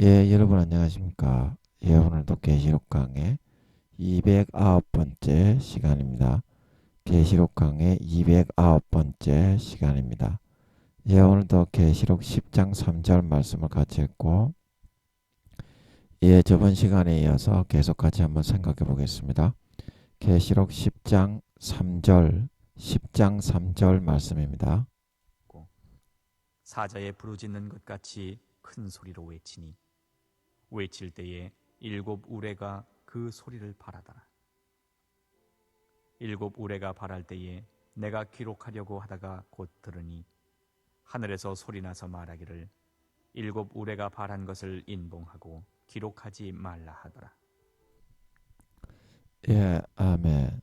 예, 여러분 안녕하십니까? 예, 오늘도 계시록 강의 209번째 시간입니다. 계시록 강의 209번째 시간입니다. 예, 오늘도 계시록 10장 3절 말씀을 같이 했고, 예, 저번 시간에 이어서 계속 같이 한번 생각해 보겠습니다. 계시록 10장 3절 말씀입니다. 사자에 부르짖는 것 같이 큰 소리로 외치니 외칠 때에 일곱 우레가 그 소리를 발하더라. 일곱 우레가 발할 때에 내가 기록하려고 하다가 곧 들으니 하늘에서 소리나서 말하기를 일곱 우레가 발한 것을 인봉하고 기록하지 말라 하더라. 예, 아멘.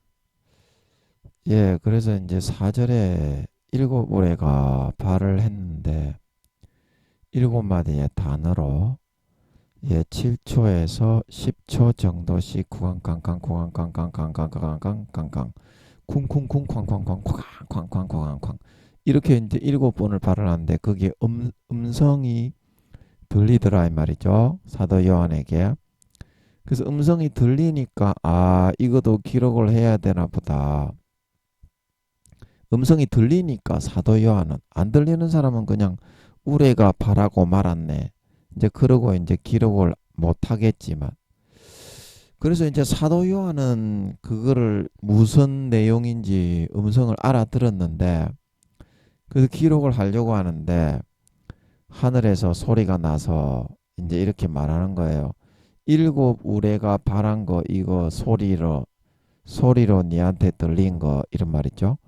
예, 그래서 이제 4절에 일곱 올해가 발을 했는데 일곱 마디의 단어로 예, 7초에서 10초 정도씩 구강깡깡 쿵쿵쿵 쾅쾅쾅 쾅쾅쾅 이렇게 이제 일곱 번을 발을 하는데 거기에 음성이 들리더라 이 말이죠. 사도 요한에게. 그래서 음성이 들리니까 이것도 기록을 해야 되나 보다. 음성이 들리니까 사도 요한은, 안 들리는 사람은 그냥 우레가 바라고 말았네. 이제 그러고 이제 기록을 못 하겠지만. 그래서 이제 사도 요한은 그거를 무슨 내용인지 음성을 알아들었는데, 그래서 기록을 하려고 하는데 하늘에서 소리가 나서 이제 이렇게 말하는 거예요. 일곱 우레가 바란 거 이거 소리로 니한테 들린 거 이런 말이죠.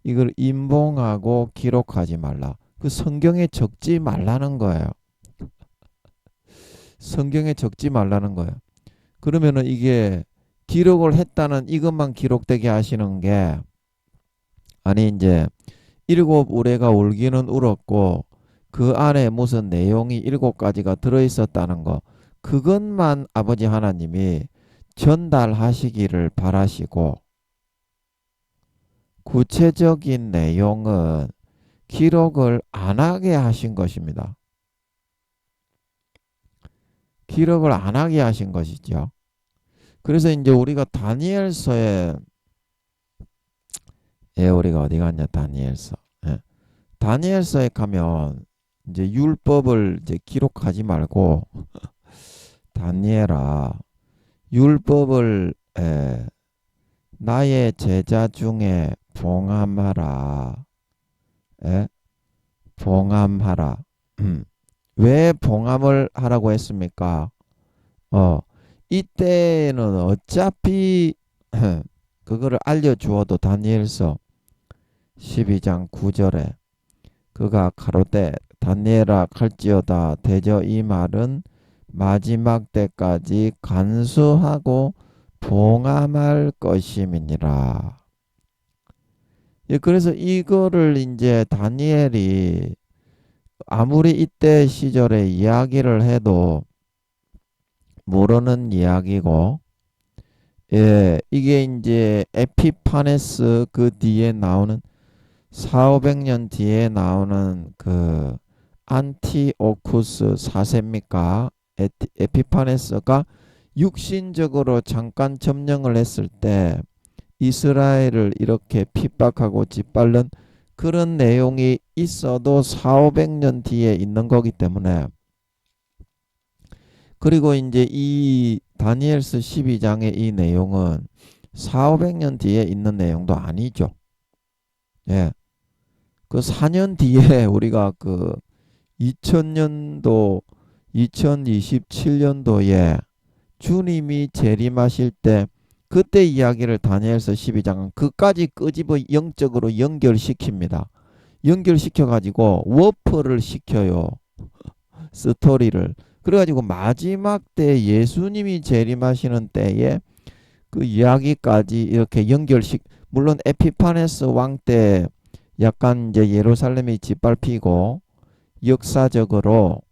이걸 인봉하고 기록하지 말라. 그 성경에 적지 말라는 거예요. 성경에 적지 말라는 거예요. 그러면은 이게 기록을 했다는 이것만 기록되게 하시는 게, 아니 이제 일곱 우레가 울기는 울었고 그 안에 무슨 내용이 일곱 가지가 들어있었다는 거, 그것만 아버지 하나님이 전달하시기를 바라시고, 구체적인 내용은 기록을 안 하게 하신 것입니다. 기록을 안 하게 하신 것이죠. 그래서 이제 우리가 다니엘서에, 우리가 어디 갔냐, 다니엘서. 다니엘서에 가면 이제 율법을 이제 기록하지 말고 다니엘아, 율법을 나의 제자 중에 봉함하라. 봉함하라. 왜 봉함을 하라고 했습니까? 이때는 어차피 그거를 알려주어도 다니엘서 12장 9절에 그가 가로되 다니엘아 갈지어다 대저 이 말은 마지막 때까지 간수하고 봉함할 것임이니라. 예, 그래서 이거를 이제 다니엘이 아무리 이때 시절에 이야기를 해도 모르는 이야기고, 예, 이게 이제 에피파네스 그 뒤에 나오는 4, 500년 뒤에 나오는 그 안티오쿠스 4세입니까? 에피파네스가 육신적으로 잠깐 점령을 했을 때 이스라엘을 이렇게 핍박하고 짓밟는 그런 내용이 있어도 4, 500년 뒤에 있는 거기 때문에, 그리고 이제 이 다니엘서 12장의 이 내용은 4, 500년 뒤에 있는 내용도 아니죠. 예. 그 4년 뒤에 우리가 그 2000년도 2027년도에 주님이 재림하실 때 그때 이야기를 다니엘서 12장은 그까지 끄집어 영적으로 연결시킵니다. 연결시켜 가지고 워프를 시켜요. 스토리를. 그래가지고 마지막 때 예수님이 재림하시는 때에 그 이야기까지 이렇게 물론 에피파네스 왕 때 약간 이제 예루살렘이 짓밟히고 역사적으로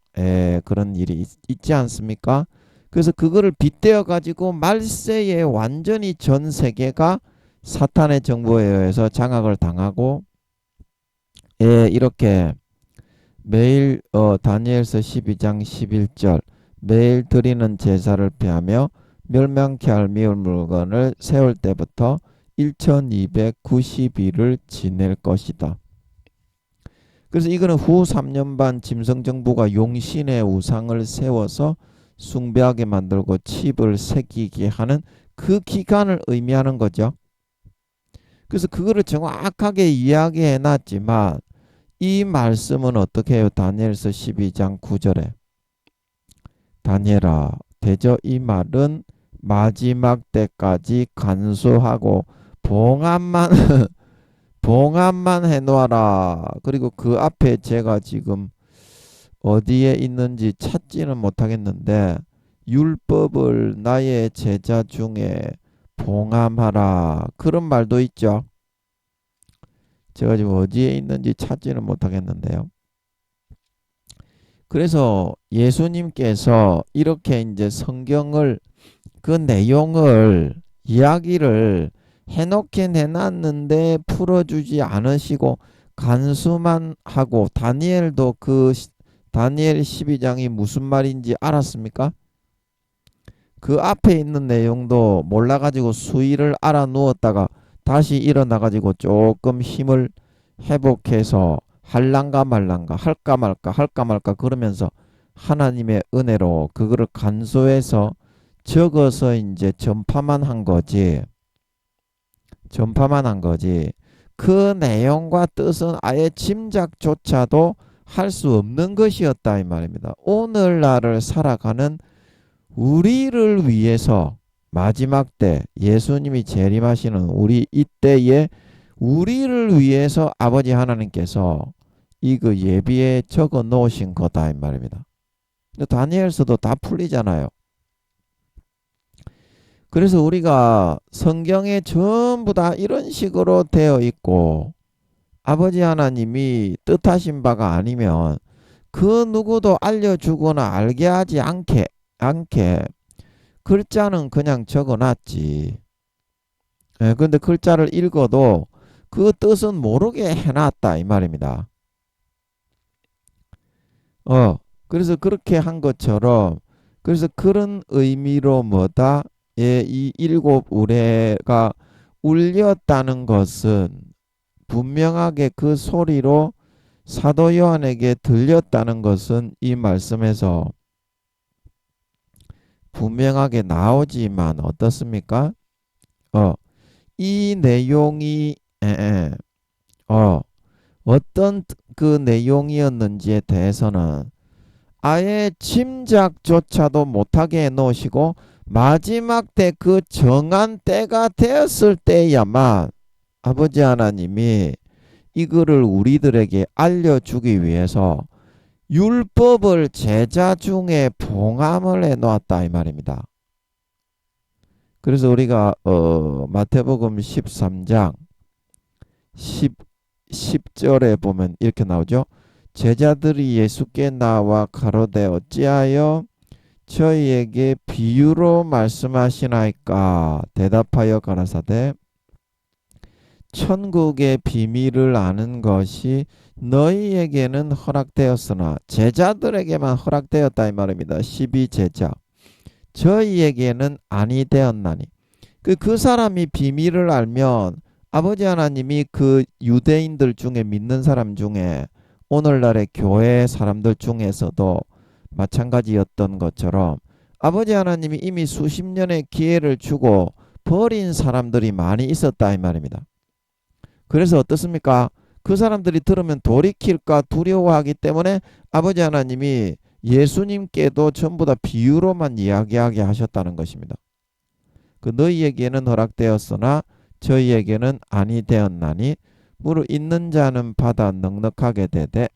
그런 일이 있지 않습니까? 그래서 그거를 빗대어 가지고 말세에 완전히 전 세계가 사탄의 정보에 의해서 장악을 당하고, 이렇게 매일 다니엘서 12장 11절 매일 드리는 제사를 피하며 멸망케 할 미울 물건을 세울 때부터 1290일을 지낼 것이다. 그래서 이거는 후 3년 반 짐승정부가 용신의 우상을 세워서 숭배하게 만들고 칩을 새기게 하는 그 기간을 의미하는 거죠. 그래서 그거를 정확하게 이야기해 놨지만 이 말씀은 어떻게 해요? 다니엘서 12장 9절에 다니엘아 대저 이 말은 마지막 때까지 간수하고 봉합만 봉합만 해놓아라. 그리고 그 앞에 제가 지금 어디에 있는지 찾지는 못하겠는데 율법을 나의 제자 중에 봉함하라. 그런 말도 있죠. 제가 지금 어디에 있는지 찾지는 못하겠는데요. 그래서 예수님께서 이렇게 이제 성경을 그 내용을 이야기를 해놓긴 해놨는데 풀어주지 않으시고 간수만 하고 다니엘도 그 다니엘 12장이 무슨 말인지 알았습니까? 그 앞에 있는 내용도 몰라가지고 수위를 알아누웠다가 다시 일어나가지고 조금 힘을 회복해서 할란가 말란가 할까 말까 그러면서 하나님의 은혜로 그거를 간소해서 적어서 이제 전파만 한 거지. 전파만 한 거지. 그 내용과 뜻은 아예 짐작조차도 할 수 없는 것이었다 이 말입니다. 오늘날을 살아가는 우리를 위해서 마지막 때 예수님이 재림하시는 우리 이때에 우리를 위해서 아버지 하나님께서 이거 예비에 적어 놓으신 거다 이 말입니다. 다니엘서도 다 풀리잖아요. 그래서 우리가 성경에 전부 다 이런 식으로 되어 있고 아버지 하나님이 뜻하신 바가 아니면 그 누구도 알려주거나 알게 하지 않게 글자는 그냥 적어놨지. 근데 글자를 읽어도 그 뜻은 모르게 해놨다 이 말입니다. 그래서 그렇게 한 것처럼 그래서 그런 의미로 뭐다? 이 일곱 우레가 울렸다는 것은 분명하게 그 소리로 사도 요한에게 들렸다는 것은 이 말씀에서 분명하게 나오지만 어떻습니까? 이 내용이 어떤 그 내용이었는지에 대해서는 아예 짐작조차도 못하게 해놓으시고 마지막 때 그 정한 때가 되었을 때야만 아버지 하나님이 이거를 우리들에게 알려주기 위해서 율법을 제자 중에 봉함을 해놓았다 이 말입니다. 그래서 우리가 마태복음 13장 10절에 보면 이렇게 나오죠. 제자들이 예수께 나와 가로되 어찌하여 저희에게 비유로 말씀하시나이까? 대답하여 가라사대 천국의 비밀을 아는 것이 너희에게는 허락되었으나 제자들에게만 허락되었다 이 말입니다. 12제자 저희에게는 아니 되었나니 그 사람이 비밀을 알면 아버지 하나님이 그 유대인들 중에 믿는 사람 중에 오늘날의 교회 사람들 중에서도 마찬가지였던 것처럼 아버지 하나님이 이미 수십 년의 기회를 주고 버린 사람들이 많이 있었다 이 말입니다. 그래서 어떻습니까? 그 사람들이 들으면 돌이킬까 두려워하기 때문에 아버지 하나님이 예수님께도 전부 다 비유로만 이야기하게 하셨다는 것입니다. 그 너희에게는 허락되었으나 저희에게는 아니 되었나니 무릇 있는 자는 받아 넉넉하게 되되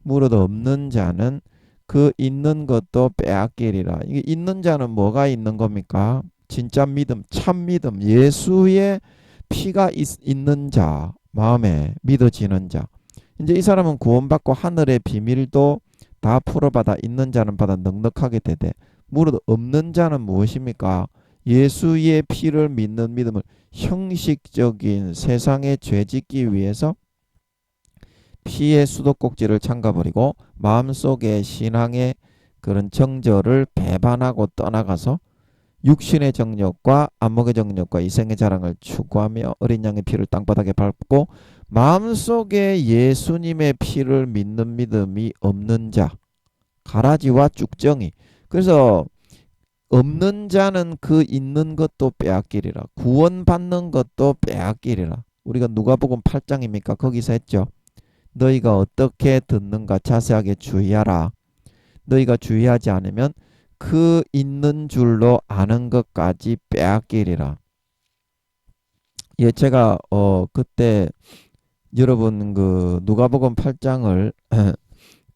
무릇 없는 자는 그 있는 것도 빼앗기리라. 이게 있는 자는 뭐가 있는 겁니까? 진짜 믿음, 참 믿음, 예수의 피가 있는 자, 마음에 믿어지는 자. 이제 이 사람은 구원받고 하늘의 비밀도 다 풀어받아 있는 자는 받아 넉넉하게 되되 무릇 없는 자는 무엇입니까? 예수의 피를 믿는 믿음을 형식적인 세상에 죄짓기 위해서 피의 수도꼭지를 잠가버리고 마음속에 신앙의 그런 정절을 배반하고 떠나가서 육신의 정욕과 안목의 정욕과 이생의 자랑을 추구하며 어린 양의 피를 땅바닥에 밟고 마음속에 예수님의 피를 믿는 믿음이 없는 자, 가라지와 쭉정이. 그래서 없는 자는 그 있는 것도 빼앗기리라. 구원받는 것도 빼앗기리라. 우리가 누가복음 8장입니까? 거기서 했죠. 너희가 어떻게 듣는가 자세하게 주의하라. 너희가 주의하지 않으면 그 있는 줄로 아는 것까지 빼앗기리라. 예, 제가 그때 여러분 그 누가복음 8장을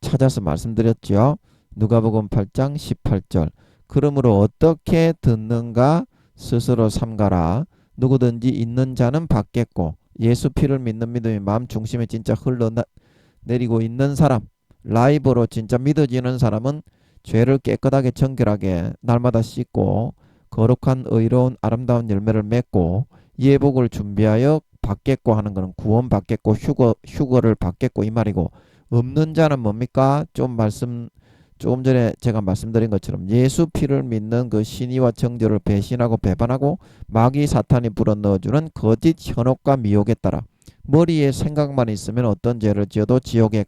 찾아서 말씀드렸죠. 누가복음 8장 18절. 그러므로 어떻게 듣는가 스스로 삼가라. 누구든지 있는 자는 받겠고 예수 피를 믿는 믿음이 마음 중심에 진짜 흘러내리고 있는 사람, 라이브로 진짜 믿어지는 사람은 죄를 깨끗하게 정결하게 날마다 씻고 거룩한 의로운 아름다운 열매를 맺고 예복을 준비하여 받겠고 하는 것은 구원 받겠고 휴거를 받겠고 이 말이고, 없는 자는 뭡니까? 조금 전에 제가 말씀드린 것처럼 예수 피를 믿는 그 신의와 정죄를 배신하고 배반하고 마귀 사탄이 불어넣어주는 거짓 현혹과 미혹에 따라 머리에 생각만 있으면 어떤 죄를 지어도 지옥에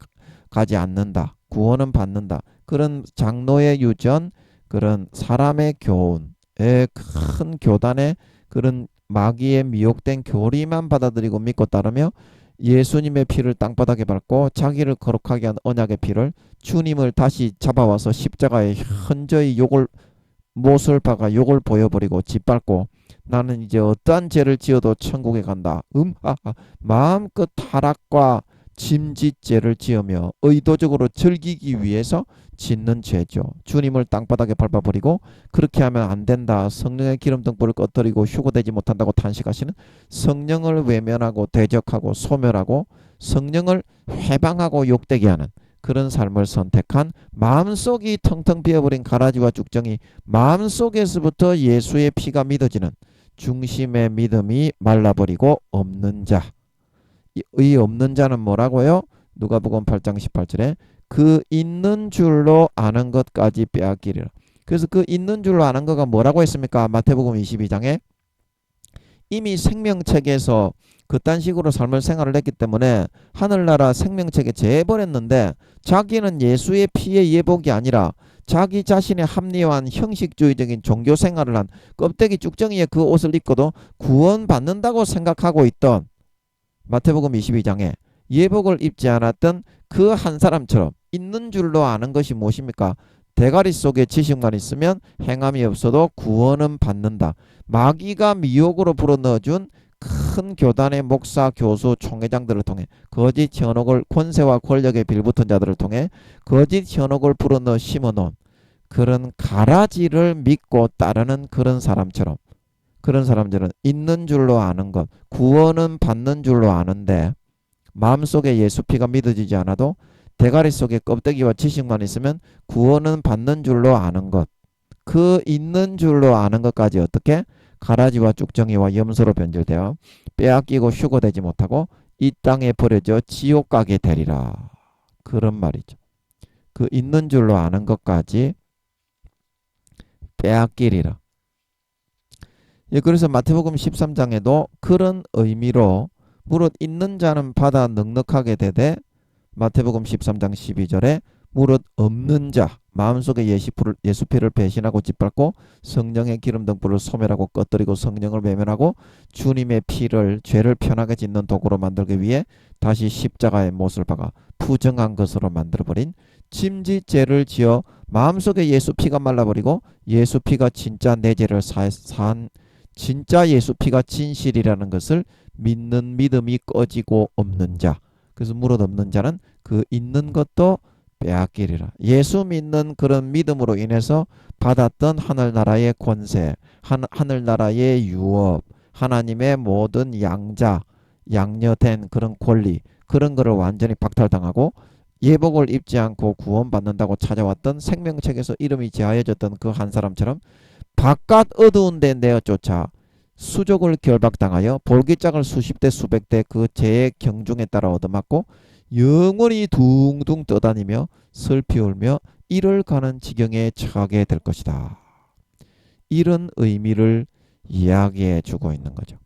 가지 않는다. 구원은 받는다. 그런 장로의 유전, 그런 사람의 교훈의 큰 교단의 그런 마귀에 미혹된 교리만 받아들이고 믿고 따르며 예수님의 피를 땅바닥에 밟고 자기를 거룩하게 한 언약의 피를 주님을 다시 잡아와서 십자가에 현저히 못을 박아 욕을 보여버리고 짓밟고 나는 이제 어떠한 죄를 지어도 천국에 간다. 마음껏 타락과 짐짓죄를 지으며 의도적으로 즐기기 위해서 짓는 죄죠. 주님을 땅바닥에 밟아버리고 그렇게 하면 안 된다. 성령의 기름 등불을 꺼뜨리고 휴거되지 못한다고 탄식하시는 성령을 외면하고 대적하고 소멸하고 성령을 회방하고 욕되게 하는 그런 삶을 선택한 마음속이 텅텅 비어버린 가라지와 쭉정이 마음속에서부터 예수의 피가 믿어지는 중심의 믿음이 말라버리고 없는 자. 이 없는 자는 뭐라고요? 누가복음 8장 18절에 그 있는 줄로 아는 것까지 빼앗기리라. 그래서 그 있는 줄로 아는 거가 뭐라고 했습니까? 마태복음 22장에 이미 생명책에서 그딴 식으로 삶을 생활을 했기 때문에 하늘나라 생명책에 재버렸는데 자기는 예수의 피의 예복이 아니라 자기 자신의 합리화한 형식주의적인 종교 생활을 한 껍데기 쭉정이의 그 옷을 입고도 구원받는다고 생각하고 있던 마태복음 22장에 예복을 입지 않았던 그 한 사람처럼 있는 줄로 아는 것이 무엇입니까? 대가리 속에 지식만 있으면 행함이 없어도 구원은 받는다. 마귀가 미혹으로 불어넣어준 큰 교단의 목사, 교수, 총회장들을 통해 거짓 현혹을 권세와 권력에 빌붙은 자들을 통해 거짓 현혹을 불어넣어 심어놓은 그런 가라지를 믿고 따르는 그런 사람처럼, 그런 사람들은 있는 줄로 아는 것, 구원은 받는 줄로 아는데 마음속에 예수 피가 믿어지지 않아도 대가리 속에 껍데기와 지식만 있으면 구원은 받는 줄로 아는 것, 그 있는 줄로 아는 것까지 어떻게? 가라지와 쭉정이와 염소로 변질되어 빼앗기고 휴거되지 못하고 이 땅에 버려져 지옥 가게 되리라. 그런 말이죠. 그 있는 줄로 아는 것까지 빼앗기리라. 예, 그래서 마태복음 13장에도 그런 의미로 무릇 있는 자는 받아 넉넉하게 되되 마태복음 13장 12절에 무릇 없는 자 마음속에 예수 피를 배신하고 짓밟고 성령의 기름 등불을 소멸하고 꺼뜨리고 성령을 외면하고 주님의 피를 죄를 편하게 짓는 도구로 만들기 위해 다시 십자가의 못을 박아 부정한 것으로 만들어버린 짐짓죄를 지어 마음속에 예수 피가 말라버리고 예수 피가 진짜 내 죄를 산 진짜 예수 피가 진실이라는 것을 믿는 믿음이 꺼지고 없는 자. 그래서 무릇 없는 자는 그 있는 것도 빼앗기리라. 예수 믿는 그런 믿음으로 인해서 받았던 하늘나라의 권세, 하늘나라의 유업, 하나님의 모든 양녀된 그런 권리, 그런 거를 완전히 박탈당하고 예복을 입지 않고 구원받는다고 찾아왔던 생명책에서 이름이 제하여졌던 그 한 사람처럼 바깥 어두운 데 내어 쫓아 수족을 결박당하여 볼기짝을 수십 대 수백 대 그 죄의 경중에 따라 얻어맞고 영원히 둥둥 떠다니며 슬피 울며 이를 가는 지경에 처하게 될 것이다. 이런 의미를 이야기해 주고 있는 거죠.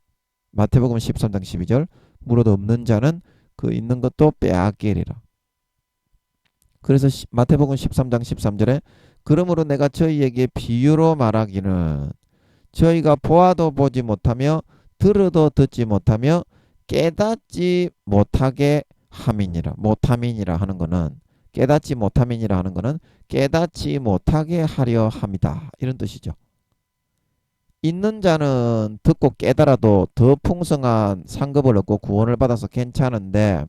마태복음 13장 12절 무릇 없는 자는 그 있는 것도 빼앗기리라. 그래서 마태복음 13장 13절에 그러므로 내가 저희에게 비유로 말하기는 저희가 보아도 보지 못하며 들어도 듣지 못하며 깨닫지 못하게 함이니라. 못함이니라 하는 거는 깨닫지 못함이니라 하는 거는 깨닫지 못하게 하려 함이다. 이런 뜻이죠. 있는 자는 듣고 깨달아도 더 풍성한 상급을 얻고 구원을 받아서 괜찮은데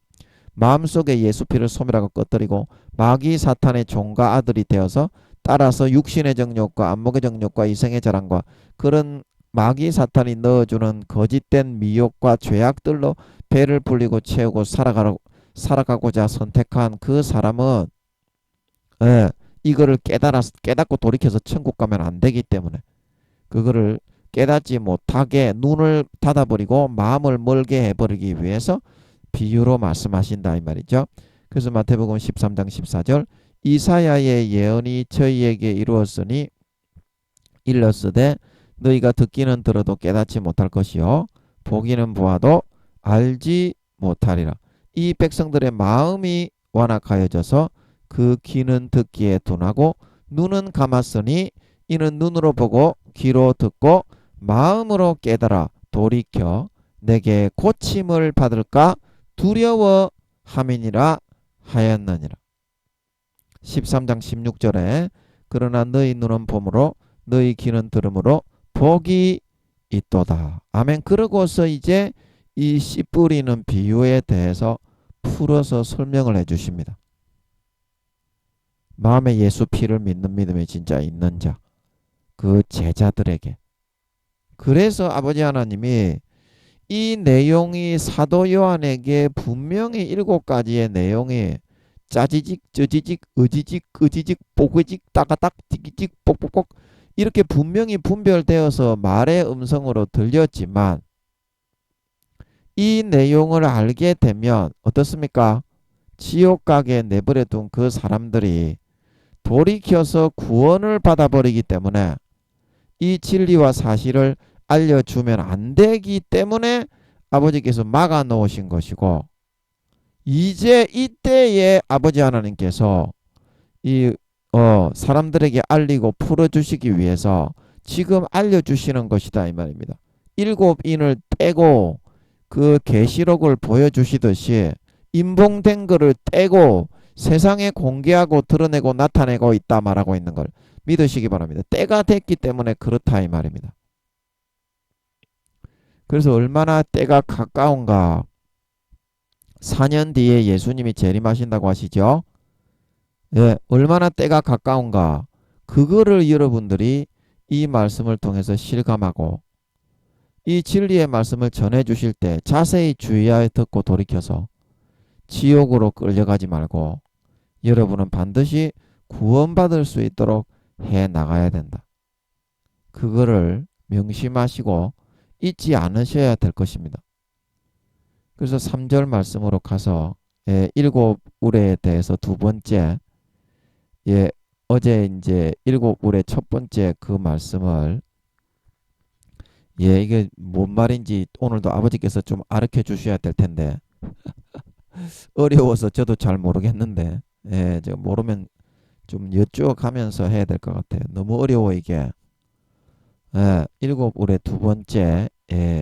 마음속에 예수 피를 소멸하고 꺼뜨리고 마귀 사탄의 종과 아들이 되어서 따라서 육신의 정욕과 안목의 정욕과 이생의 자랑과 그런 마귀 사탄이 넣어주는 거짓된 미혹과 죄악들로 배를 불리고 채우고 살아가고자 선택한 그 사람은 이거를 깨닫고 돌이켜서 천국 가면 안 되기 때문에 그거를 깨닫지 못하게 눈을 닫아버리고 마음을 멀게 해버리기 위해서 비유로 말씀하신다 이 말이죠. 그래서 마태복음 13장 14절 이사야의 예언이 저희에게 일렀으되 너희가 듣기는 들어도 깨닫지 못할 것이요 보기는 보아도 알지 못하리라. 이 백성들의 마음이 완악하여져서 그 귀는 듣기에 둔하고 눈은 감았으니 이는 눈으로 보고 귀로 듣고 마음으로 깨달아 돌이켜 내게 고침을 받을까 두려워함이니라 하였느니라. 13장 16절에 그러나 너희 눈은 봄으로 너희 귀는 들음으로 복이 있도다. 아멘. 그러고서 이제 이 씨 뿌리는 비유에 대해서 풀어서 설명을 해 주십니다. 마음에 예수 피를 믿는 믿음이 진짜 있는 자, 그 제자들에게. 그래서 아버지 하나님이 이 내용이 사도 요한에게 분명히 7가지의 내용이 짜지직, 쩌지직, 어지직, 끄지직, 뽀그직, 따가닥, 디기직, 뽁뽁뽁 이렇게 분명히 분별되어서 말의 음성으로 들렸지만 이 내용을 알게 되면 어떻습니까? 지옥 가게 내버려둔 그 사람들이 돌이켜서 구원을 받아버리기 때문에 이 진리와 사실을 알려주면 안 되기 때문에 아버지께서 막아 놓으신 것이고 이제 이때에 아버지 하나님께서 이 사람들에게 알리고 풀어주시기 위해서 지금 알려주시는 것이다 이 말입니다. 7인을 떼고 그 계시록을 보여주시듯이 인봉된 것을 떼고 세상에 공개하고 드러내고 나타내고 있다 말하고 있는 걸 믿으시기 바랍니다. 때가 됐기 때문에 그렇다 이 말입니다. 그래서 얼마나 때가 가까운가. 4년 뒤에 예수님이 재림하신다고 하시죠. 예, 얼마나 때가 가까운가. 그거를 여러분들이 이 말씀을 통해서 실감하고 이 진리의 말씀을 전해주실 때 자세히 주의하여 듣고 돌이켜서 지옥으로 끌려가지 말고 여러분은 반드시 구원받을 수 있도록 해 나가야 된다. 그거를 명심하시고 잊지 않으셔야 될 것입니다. 그래서 3절 말씀으로 가서 7우레에 대해서 두 번째 어제 이제 7우레 첫 번째 그 말씀을 이게 뭔 말인지 오늘도 아버지께서 좀 가르쳐 주셔야 될 텐데 어려워서 저도 잘 모르겠는데 제가 모르면 좀 여쭈어가면서 해야 될 것 같아요. 너무 어려워 이게. 7우레 두 번째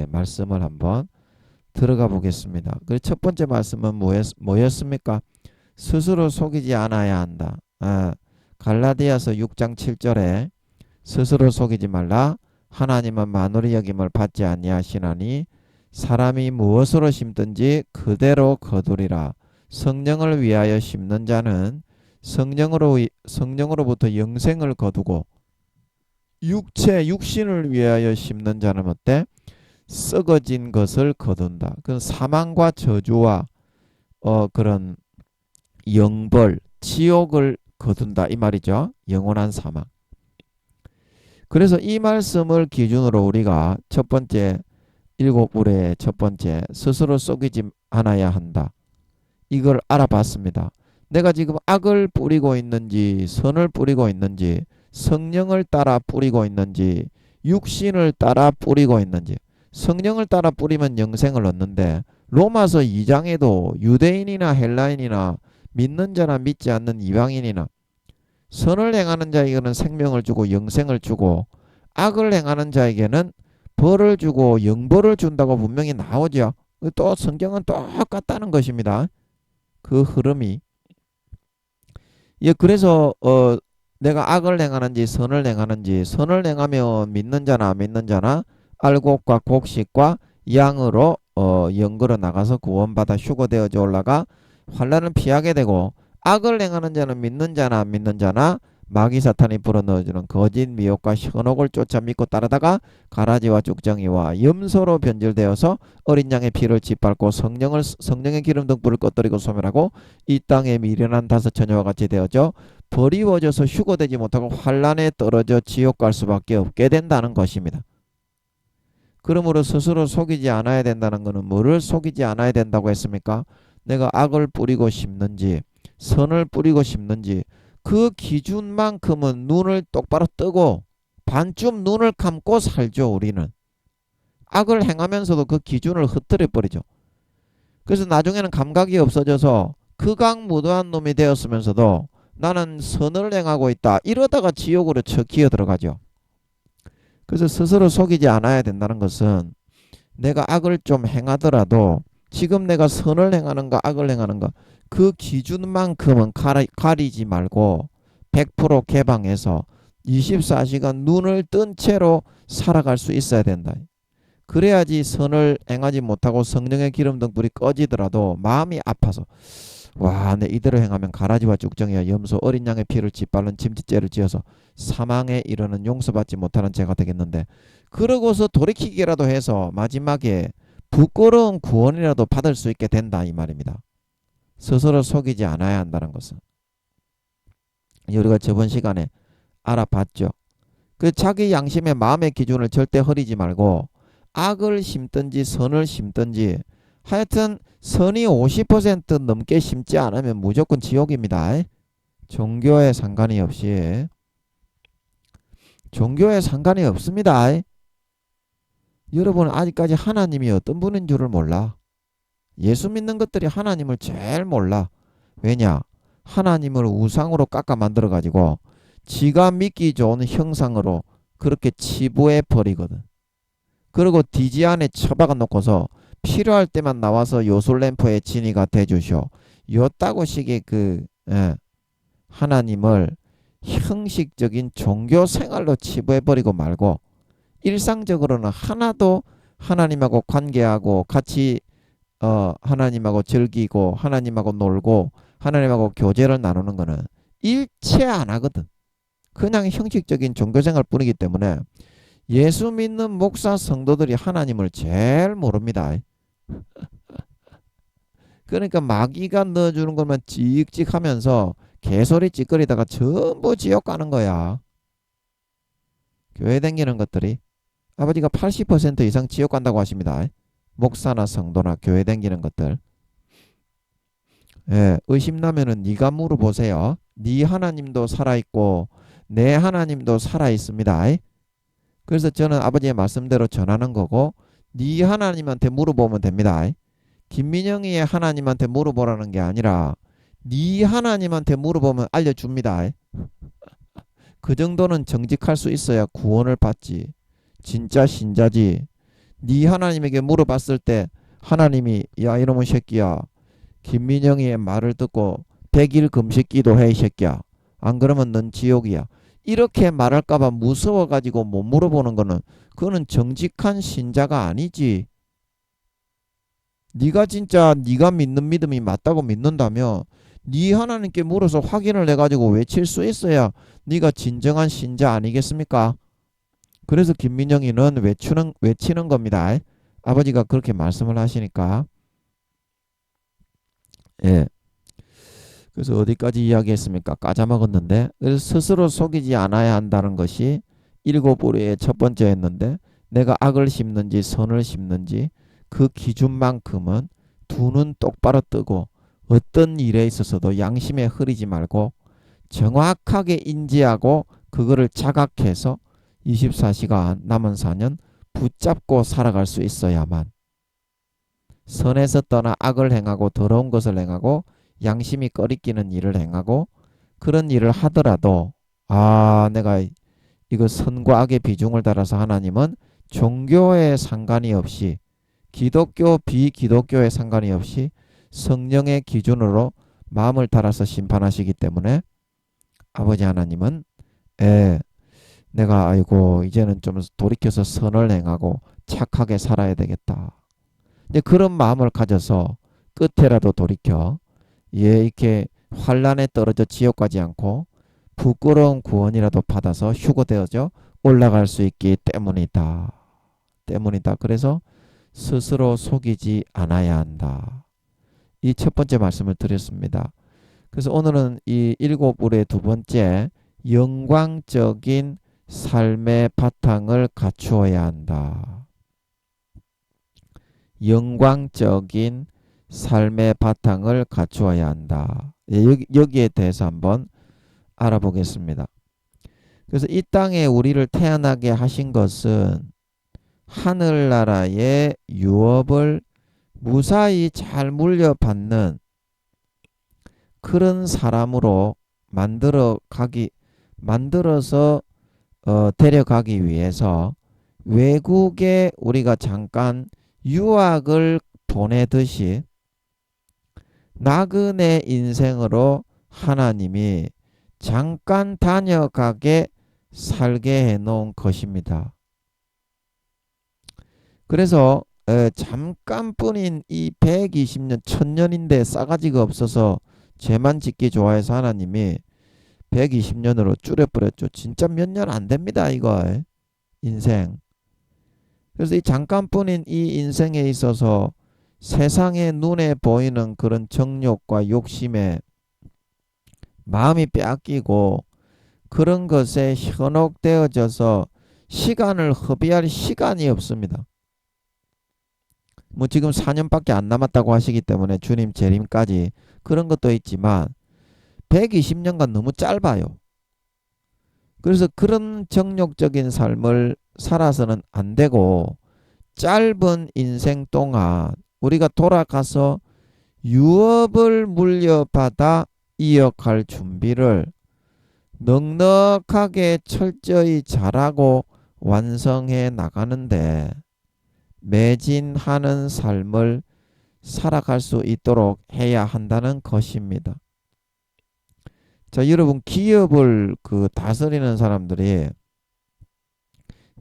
말씀을 한번 들어가 보겠습니다. 그 첫 번째 말씀은 뭐였습니까? 스스로 속이지 않아야 한다. 갈라디아서 6장 7절에 스스로 속이지 말라. 하나님은 만홀히 여김을 받지 아니하시나니 사람이 무엇으로 심든지 그대로 거두리라. 성령을 위하여 심는 자는 성령으로부터 영생을 거두고 육신을 위하여 심는 자는 어때? 썩어진 것을 거둔다. 그건 사망과 저주와 그런 영벌, 지옥을 거둔다 이 말이죠. 영원한 사망. 그래서 이 말씀을 기준으로 우리가 첫 번째 7우레의 첫 번째 스스로 속이지 않아야 한다. 이걸 알아봤습니다. 내가 지금 악을 뿌리고 있는지 선을 뿌리고 있는지 성령을 따라 뿌리고 있는지 육신을 따라 뿌리고 있는지. 성령을 따라 뿌리면 영생을 얻는데 로마서 2장에도 유대인이나 헬라인이나 믿는 자나 믿지 않는 이방인이나 선을 행하는 자에게는 생명을 주고 영생을 주고 악을 행하는 자에게는 벌을 주고 영벌을 준다고 분명히 나오죠. 또 성경은 똑같다는 것입니다. 그 흐름이. 예, 그래서 내가 악을 행하는지 선을 행하는지 선을 행하면 믿는 자나 안 믿는 자나 알곡과 곡식과 양으로 연걸어 나가서 구원받아 휴거되어져 올라가 환난을 피하게 되고 악을 행하는 자는 믿는 자나 안 믿는 자나 마귀 사탄이 불어넣어주는 거짓 미혹과 현혹을 쫓아 믿고 따르다가 가라지와 쭉정이와 염소로 변질되어서 어린 양의 피를 짓밟고 성령의 기름 등 불을 꺼뜨리고 소멸하고 이 땅에 미련한 다섯 처녀와 같이 되어져 버리워져서 휴거되지 못하고 환난에 떨어져 지옥 갈 수밖에 없게 된다는 것입니다. 그러므로 스스로 속이지 않아야 된다는 것은 뭐를 속이지 않아야 된다고 했습니까? 내가 악을 뿌리고 싶는지 선을 뿌리고 싶는지 그 기준만큼은 눈을 똑바로 뜨고 반쯤 눈을 감고 살죠. 우리는 악을 행하면서도 그 기준을 흐트려 버리죠. 그래서 나중에는 감각이 없어져서 극악무도한 놈이 되었으면서도 나는 선을 행하고 있다 이러다가 지옥으로 기어 들어가죠. 그래서 스스로 속이지 않아야 된다는 것은 내가 악을 좀 행하더라도 지금 내가 선을 행하는가 악을 행하는가 그 기준만큼은 가리지 말고 100% 개방해서 24시간 눈을 뜬 채로 살아갈 수 있어야 된다. 그래야지 선을 행하지 못하고 성령의 기름 등 불이 꺼지더라도 마음이 아파서 와, 내 이대로 행하면 가라지와 쭉정이와 염소 어린 양의 피를 짓밟는 짐짓죄를 지어서 사망에 이르는 용서받지 못하는 죄가 되겠는데 그러고서 돌이키기라도 해서 마지막에 부끄러운 구원이라도 받을 수 있게 된다 이 말입니다. 스스로 속이지 않아야 한다는 것은 우리가 저번 시간에 알아봤죠. 그 자기 양심의 마음의 기준을 절대 흐리지 말고 악을 심든지 선을 심든지 하여튼 선이 50% 넘게 심지 않으면 무조건 지옥입니다. 종교에 상관이 없이 종교에 상관이 없습니다. 여러분은 아직까지 하나님이 어떤 분인 줄을 몰라. 예수 믿는 것들이 하나님을 제일 몰라. 왜냐? 하나님을 우상으로 깎아 만들어 가지고 지가 믿기 좋은 형상으로 그렇게 치부해 버리거든. 그리고 디지 안에 처박아 놓고서 필요할 때만 나와서 요술램프의 진이가 돼주셔. 요따고 식의 하나님을 형식적인 종교 생활로 치부해버리고 말고 일상적으로는 하나도 하나님하고 관계하고 같이 하나님하고 즐기고 하나님하고 놀고 하나님하고 교제를 나누는 거는 일체 안 하거든. 그냥 형식적인 종교생활 뿐이기 때문에 예수 믿는 목사 성도들이 하나님을 제일 모릅니다. 그러니까 마귀가 넣어주는 것만 찍찍하면서 개소리 찌꺼리다가 전부 지옥 가는 거야. 교회 다니는 것들이 아버지가 80% 이상 지옥 간다고 하십니다. 목사나 성도나 교회 다니는 것들. 예, 의심나면은 네가 물어보세요. 네 하나님도 살아있고 내 하나님도 살아있습니다. 그래서 저는 아버지의 말씀대로 전하는 거고 네 하나님한테 물어보면 됩니다. 김민영이의 하나님한테 물어보라는 게 아니라 네 하나님한테 물어보면 알려줍니다. 그 정도는 정직할 수 있어야 구원을 받지. 진짜 신자지. 네 하나님에게 물어봤을 때 하나님이 야 이놈의 새끼야 김민영이의 말을 듣고 100일 금식 기도해 이 새끼야. 안 그러면 넌 지옥이야. 이렇게 말할까봐 무서워가지고 못 물어보는 거는 그거는 정직한 신자가 아니지. 네가 진짜 네가 믿는 믿음이 맞다고 믿는다면 네 하나님께 물어서 확인을 해가지고 외칠 수 있어야 네가 진정한 신자 아니겠습니까? 그래서 김민영이는 외치는 겁니다. 아버지가 그렇게 말씀을 하시니까. 예. 그래서 어디까지 이야기했습니까? 까자먹었는데. 그래서 스스로 속이지 않아야 한다는 것이 일곱 우리의 첫 번째였는데 내가 악을 심는지 선을 심는지 그 기준만큼은 두 눈 똑바로 뜨고 어떤 일에 있어서도 양심에 흐리지 말고 정확하게 인지하고 그거를 자각해서 24시간 남은 4년 붙잡고 살아갈 수 있어야만 선에서 떠나 악을 행하고 더러운 것을 행하고 양심이 꺼리끼는 일을 행하고 그런 일을 하더라도 내가 이거 선과 악의 비중을 따라서 하나님은 종교에 상관이 없이 기독교 비기독교에 상관이 없이 성령의 기준으로 마음을 달아서 심판하시기 때문에 아버지 하나님은 내가 아이고 이제는 좀 돌이켜서 선을 행하고 착하게 살아야 되겠다. 이제 그런 마음을 가져서 끝에라도 돌이켜 이렇게 환란에 떨어져 지옥 가지 않고 부끄러운 구원이라도 받아서 휴거되어져 올라갈 수 있기 때문이다. 그래서 스스로 속이지 않아야 한다. 이 첫 번째 말씀을 드렸습니다. 그래서 오늘은 이 7울의 두 번째 영광적인 삶의 바탕을 갖추어야 한다. 영광적인 삶의 바탕을 갖추어야 한다. 여기에 대해서 한번 알아보겠습니다. 그래서 이 땅에 우리를 태어나게 하신 것은 하늘나라의 유업을 무사히 잘 물려받는 그런 사람으로 만들어서 데려가기 위해서 외국에 우리가 잠깐 유학을 보내듯이 나그네 인생으로 하나님이 잠깐 다녀가게 살게 해놓은 것입니다. 그래서 잠깐뿐인 이 120년, 1000년인데 싸가지가 없어서 죄만 짓기 좋아해서 하나님이 120년으로 줄여버렸죠. 진짜 몇 년 안 됩니다. 이거 인생. 그래서 이 잠깐뿐인 이 인생에 있어서 세상의 눈에 보이는 그런 정욕과 욕심에 마음이 빼앗기고 그런 것에 현혹되어져서 시간을 허비할 시간이 없습니다. 뭐 지금 4년밖에 안 남았다고 하시기 때문에 주님 재림까지 그런 것도 있지만 120년간 너무 짧아요. 그래서 그런 정욕적인 삶을 살아서는 안 되고 짧은 인생 동안 우리가 돌아가서 유업을 물려받아 이어갈 준비를 넉넉하게 철저히 잘하고 완성해 나가는데 매진하는 삶을 살아갈 수 있도록 해야 한다는 것입니다. 자, 여러분 기업을 다스리는 사람들이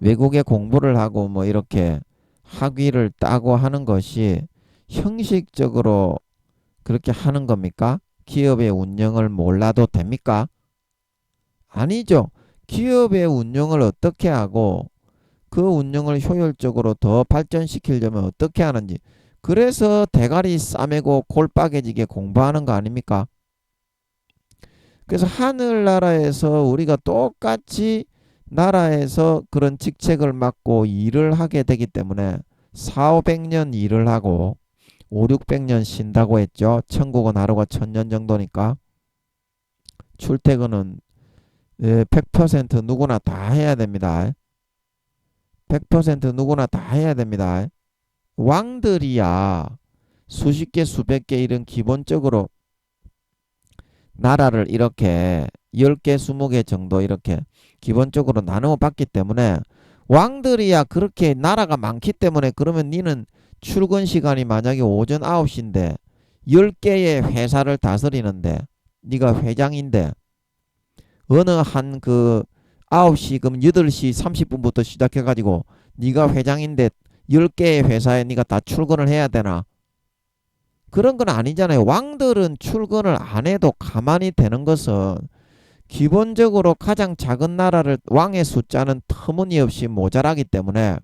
외국에 공부를 하고 뭐 이렇게 학위를 따고 하는 것이 형식적으로 그렇게 하는 겁니까? 기업의 운영을 몰라도 됩니까? 아니죠. 기업의 운영을 어떻게 하고 그 운영을 효율적으로 더 발전시키려면 어떻게 하는지 그래서 대가리 싸매고 골빠개지게 공부하는 거 아닙니까? 그래서 하늘나라에서 우리가 똑같이 나라에서 그런 직책을 맡고 일을 하게 되기 때문에 400-500년 일을 하고 500-600년 쉰다고 했죠. 천국은 하루가 1000년 정도니까 출퇴근은 100% 누구나 다 해야 됩니다. 100% 누구나 다 해야 됩니다. 왕들이야 수십 개 수백 개 이런 기본적으로 나라를 이렇게 10개 20개 정도 이렇게 기본적으로 나누어 봤기 때문에 왕들이야 그렇게 나라가 많기 때문에 그러면 니는 출근 시간이 만약에 오전 9시인데 10개의 회사를 다스리는데 니가 회장인데 어느 한 9시 그럼 8시 30분부터 시작해가지고 니가 회장인데 10개의 회사에 니가 다 출근을 해야 되나? 그런 건 아니잖아요. 왕들은 출근을 안 해도 가만히 되는 것은 기본적으로 가장 작은 나라를 왕의 숫자는 터무니없이 모자라기 때문에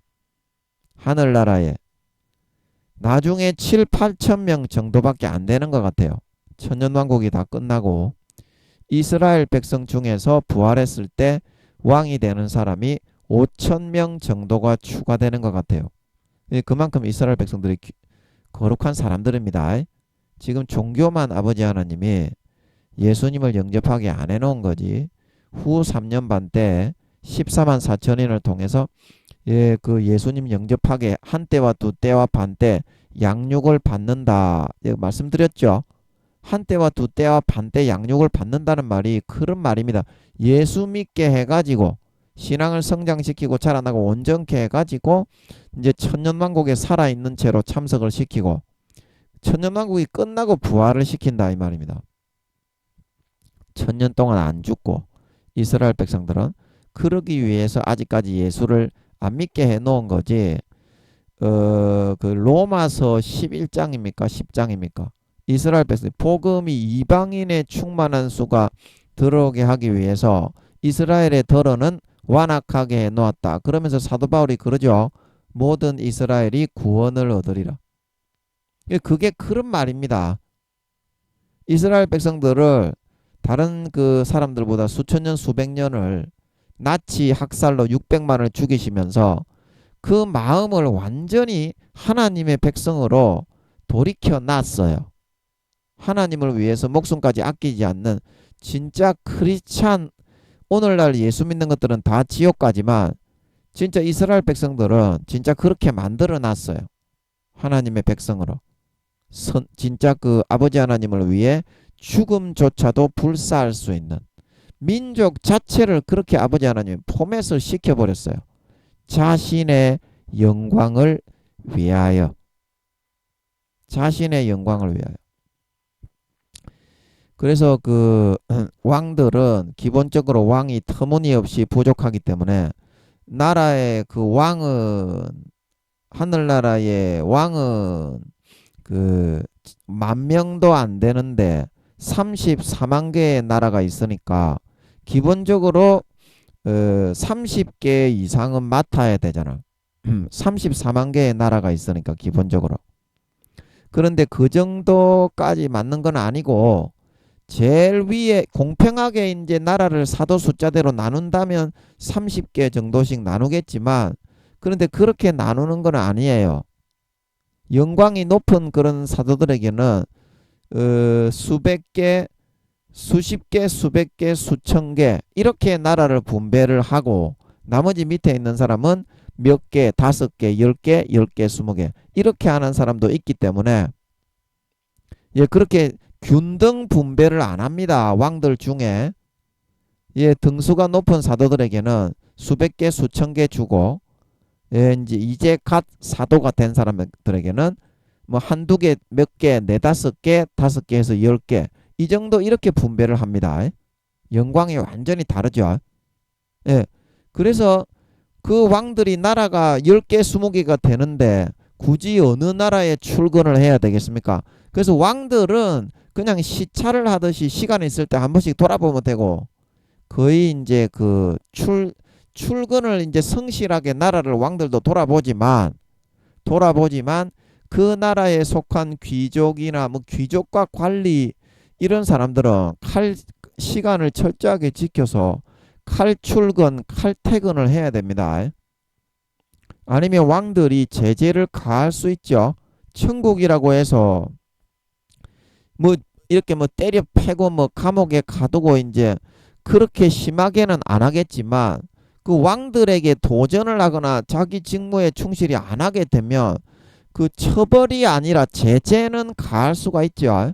하늘나라에 나중에 7-8천 명 정도밖에 안 되는 것 같아요. 천년왕국이 다 끝나고 이스라엘 백성 중에서 부활했을 때 왕이 되는 사람이 5,000명 정도가 추가되는 것 같아요. 그만큼 이스라엘 백성들이 거룩한 사람들입니다. 지금 종교만 아버지 하나님이 예수님을 영접하게 안 해놓은 거지. 후 3년 반 때 14만 4천인을 통해서 그 예수님 영접하게 한 때와 두 때와 반 때 양육을 받는다. 말씀드렸죠. 한 때와 두 때와 반 때 양육을 받는다는 말이 그런 말입니다. 예수 믿게 해가지고 신앙을 성장시키고 자라나고 온전케 해가지고 이제 천년왕국에 살아있는 채로 참석을 시키고 천년왕국이 끝나고 부활을 시킨다 이 말입니다. 천년 동안 안 죽고 이스라엘 백성들은 그러기 위해서 아직까지 예수를 안 믿게 해놓은 거지. 그 로마서 11장입니까? 10장입니까? 이스라엘 백성 복음이 이방인의 충만한 수가 들어오게 하기 위해서 이스라엘의 덜어는 완악하게 해놓았다. 그러면서 사도 바울이 그러죠. 모든 이스라엘이 구원을 얻으리라. 그게 그런 말입니다. 이스라엘 백성들을 다른 그 사람들보다 수천 년 수백 년을 나치 학살로 600만을 죽이시면서 그 마음을 완전히 하나님의 백성으로 돌이켜 놨어요. 하나님을 위해서 목숨까지 아끼지 않는 진짜 크리스찬, 오늘날 예수 믿는 것들은 다 지옥까지만 진짜 이스라엘 백성들은 진짜 그렇게 만들어 놨어요. 하나님의 백성으로. 진짜 그 아버지 하나님을 위해 죽음조차도 불사할 수 있는 민족 자체를 그렇게 아버지 하나님이 포맷을 시켜버렸어요. 자신의 영광을 위하여. 자신의 영광을 위하여. 그래서 그 왕들은 기본적으로 왕이 터무니없이 부족하기 때문에 나라의 그 왕은 하늘나라의 왕은 그 10,000명도 안 되는데 34만 개의 나라가 있으니까 기본적으로 30개 이상은 맡아야 되잖아. 34만 개의 나라가 있으니까 기본적으로. 그런데 그 정도까지 맞는 건 아니고 제일 위에 공평하게 이제 나라를 사도 숫자대로 나눈다면 30개 정도씩 나누겠지만 그런데 그렇게 나누는 건 아니에요. 영광이 높은 그런 사도들에게는 수백 개, 수십 개, 수백 개, 수천 개 이렇게 나라를 분배를 하고 나머지 밑에 있는 사람은 몇 개, 5개, 10개, 10개, 20개 이렇게 하는 사람도 있기 때문에 그렇게 균등 분배를 안 합니다. 왕들 중에 등수가 높은 사도들에게는 수백 개, 수천 개 주고 이제 갓 사도가 된 사람들에게는 뭐 한두 개, 몇 개, 4, 5개, 5개에서 10개 이 정도 이렇게 분배를 합니다. 영광이 완전히 다르죠. 그래서 그 왕들이 나라가 10개, 20개가 되는데 굳이 어느 나라에 출근을 해야 되겠습니까? 그래서 왕들은 그냥 시차를 하듯이 시간 있을 때 한 번씩 돌아보면 되고 거의 이제 그 출근을 이제 성실하게 나라를 왕들도 돌아보지만 그 나라에 속한 귀족이나 뭐 귀족과 관리 이런 사람들은 시간을 철저하게 지켜서 칼출근, 칼퇴근을 해야 됩니다. 아니면 왕들이 제재를 가할 수 있죠. 천국이라고 해서 뭐 이렇게 뭐 때려 패고 뭐 감옥에 가두고 이제 그렇게 심하게는 안 하겠지만 그 왕들에게 도전을 하거나 자기 직무에 충실히 안 하게 되면 그 처벌이 아니라 제재는 가할 수가 있죠.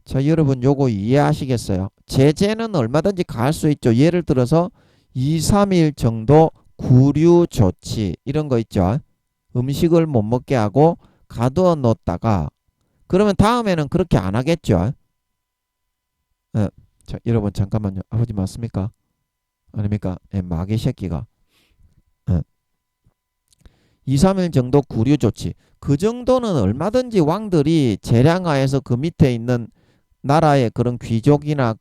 자, 여러분 요거 이해하시겠어요? 제재는 얼마든지 가할 수 있죠. 예를 들어서 2, 3일 정도 구류 조치 이런 거 있죠. 음식을 못 먹게 하고 가두어 놓다가 그러면 다음에는 그렇게 안 하겠죠. 자, 여러분 잠깐만요. 아버지 맞습니까? 아닙니까? 마귀 새끼가 2, 3일 정도 구류 조치 그 정도는 얼마든지 왕들이 재량하에서 그 밑에 있는 나라의 그런 귀족이나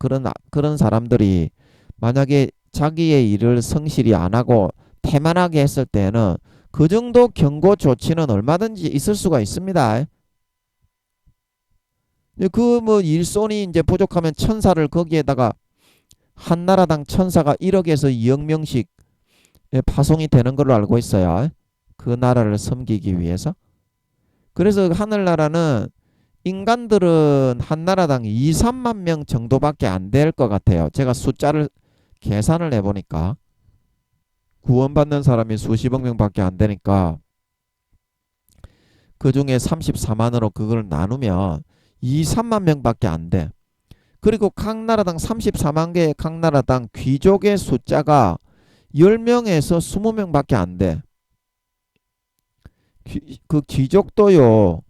그런 사람들이 만약에 자기의 일을 성실히 안 하고 태만하게 했을 때는 그 정도 경고 조치는 얼마든지 있을 수가 있습니다. 그 뭐 일손이 이제 부족하면 천사를 거기에다가 한 나라당 천사가 1억에서 2억 명씩 파송이 되는 걸로 알고 있어요. 그 나라를 섬기기 위해서. 그래서 하늘나라는 인간들은 한 나라당 2, 3만 명 정도밖에 안 될 것 같아요. 제가 숫자를 계산을 해보니까 구원받는 사람이 수십억 명밖에 안 되니까 그 중에 34만으로 그걸 나누면 2, 3만 명밖에 안 돼. 그리고 각 나라당 34만 개의 각 나라당 귀족의 숫자가 10명에서 20명밖에 안 돼. 그 귀족도요.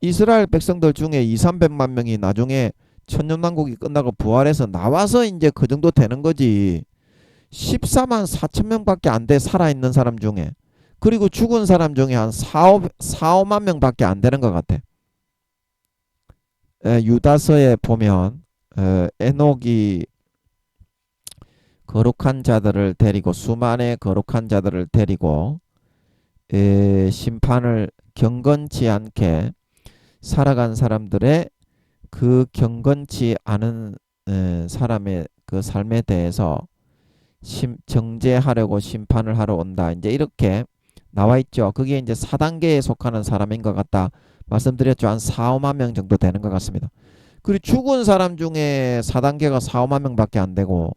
이스라엘 백성들 중에 2, 300만 명이 나중에 천년왕국이 끝나고 부활해서 나와서 이제 그 정도 되는 거지. 14만 4천 명밖에 안 돼, 살아있는 사람 중에. 그리고 죽은 사람 중에 한 5만 명밖에 안 되는 것 같아. 유다서에 보면 에녹이 거룩한 자들을 데리고 수많은 거룩한 자들을 데리고 심판을 경건치 않게 살아간 사람들의 그 경건치 않은 사람의 그 삶에 대해서 정죄하려고 심판을 하러 온다. 이제 이렇게 나와 있죠. 그게 이제 4단계에 속하는 사람인 것 같다. 말씀드렸죠. 한 4, 5만 명 정도 되는 것 같습니다. 그리고 죽은 사람 중에 4단계가 4, 5만 명밖에 안 되고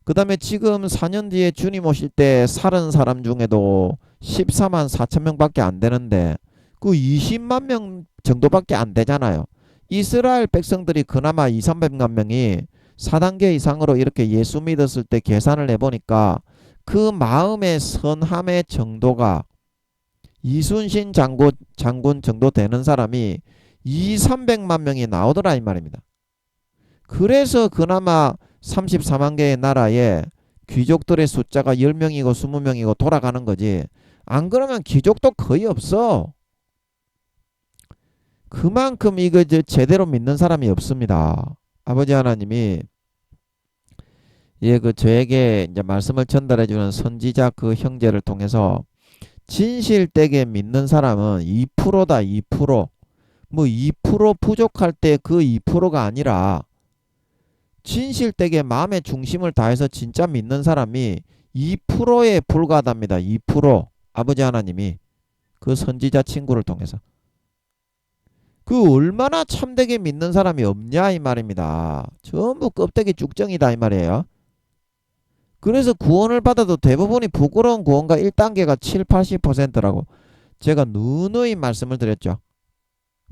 그 다음에 지금 4년 뒤에 주님 오실 때 살은 사람 중에도 14만 4천 명밖에 안 되는데 그 20만 명 정도밖에 안 되잖아요. 이스라엘 백성들이 그나마 2, 300만 명이 4단계 이상으로 이렇게 예수 믿었을 때 계산을 해보니까 그 마음의 선함의 정도가 이순신 장군 정도 되는 사람이 2, 300만 명이 나오더라 이 말입니다. 그래서 그나마 34만 개의 나라에 귀족들의 숫자가 10명이고 20명이고 돌아가는 거지. 안 그러면 귀족도 거의 없어. 그만큼 이거 제대로 믿는 사람이 없습니다. 아버지 하나님이 그 저에게 이제 말씀을 전달해 주는 선지자 그 형제를 통해서 진실되게 믿는 사람은 2%다 2%. 뭐 2% 부족할 때 그 2%가 아니라 진실되게 마음의 중심을 다해서 진짜 믿는 사람이 2%에 불과하답니다. 2%. 아버지 하나님이 그 선지자 친구를 통해서. 그 얼마나 참되게 믿는 사람이 없냐 이 말입니다. 전부 껍데기 쭉정이다 이 말이에요. 그래서 구원을 받아도 대부분이 부끄러운 구원과 1단계가 7, 80%라고 제가 누누이 말씀을 드렸죠.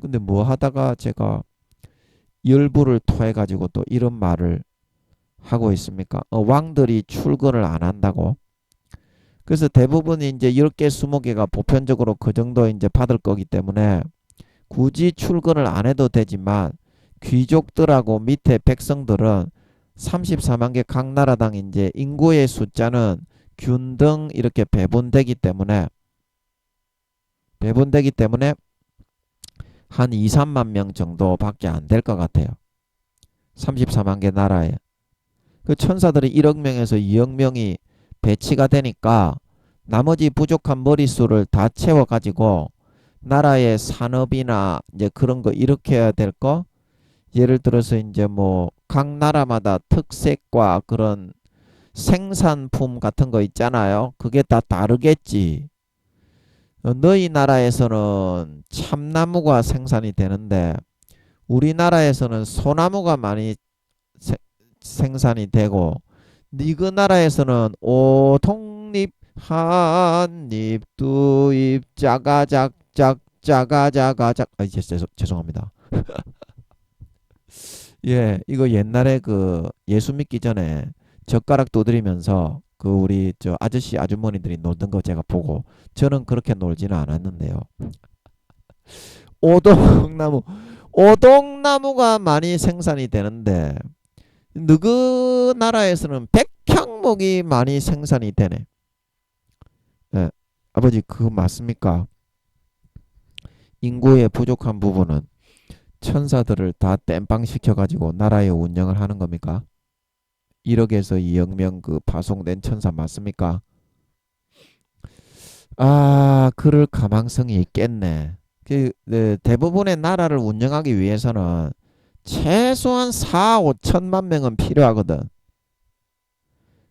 근데 뭐 하다가 제가 열부를 토해 가지고 또 이런 말을 하고 있습니까? 왕들이 출근을 안 한다고. 그래서 대부분이 이제 10개, 20개가 보편적으로 그 정도 이제 받을 거기 때문에 굳이 출근을 안 해도 되지만 귀족들하고 밑에 백성들은 34만 개 각 나라당 이제 인구의 숫자는 균등 이렇게 배분되기 때문에 한 2, 3만 명 정도밖에 안 될 것 같아요. 34만 개 나라에. 그 천사들이 1억 명에서 2억 명이 배치가 되니까 나머지 부족한 머릿수를 다 채워가지고 나라의 산업이나 이제 그런 거 일으켜야 될 거, 예를 들어서 이제 뭐 각 나라마다 특색과 그런 생산품 같은 거 있잖아요. 그게 다 다르겠지. 너희 나라에서는 참나무가 생산이 되는데 우리나라에서는 소나무가 많이 생산이 되고 니그 나라에서는 오독잎 한잎 두잎 짜가작작 짜가자가작 죄송합니다. 예, 이거 옛날에 그 예수 믿기 전에 젓가락 두드리면서 그 우리 저 아저씨 아주머니들이 놀던 거 제가 보고 저는 그렇게 놀지는 않았는데요. 오동나무가 많이 생산이 되는데 너그 나라에서는 백향목이 많이 생산이 되네. 예, 아버지 그거 맞습니까? 인구의 부족한 부분은 천사들을 다 땜빵 시켜가지고 나라의 운영을 하는 겁니까? 1억에서 2억 명 그 파송된 천사 맞습니까? 그럴 가망성이 있겠네. 대부분의 나라를 운영하기 위해서는 최소한 4, 5천만 명은 필요하거든.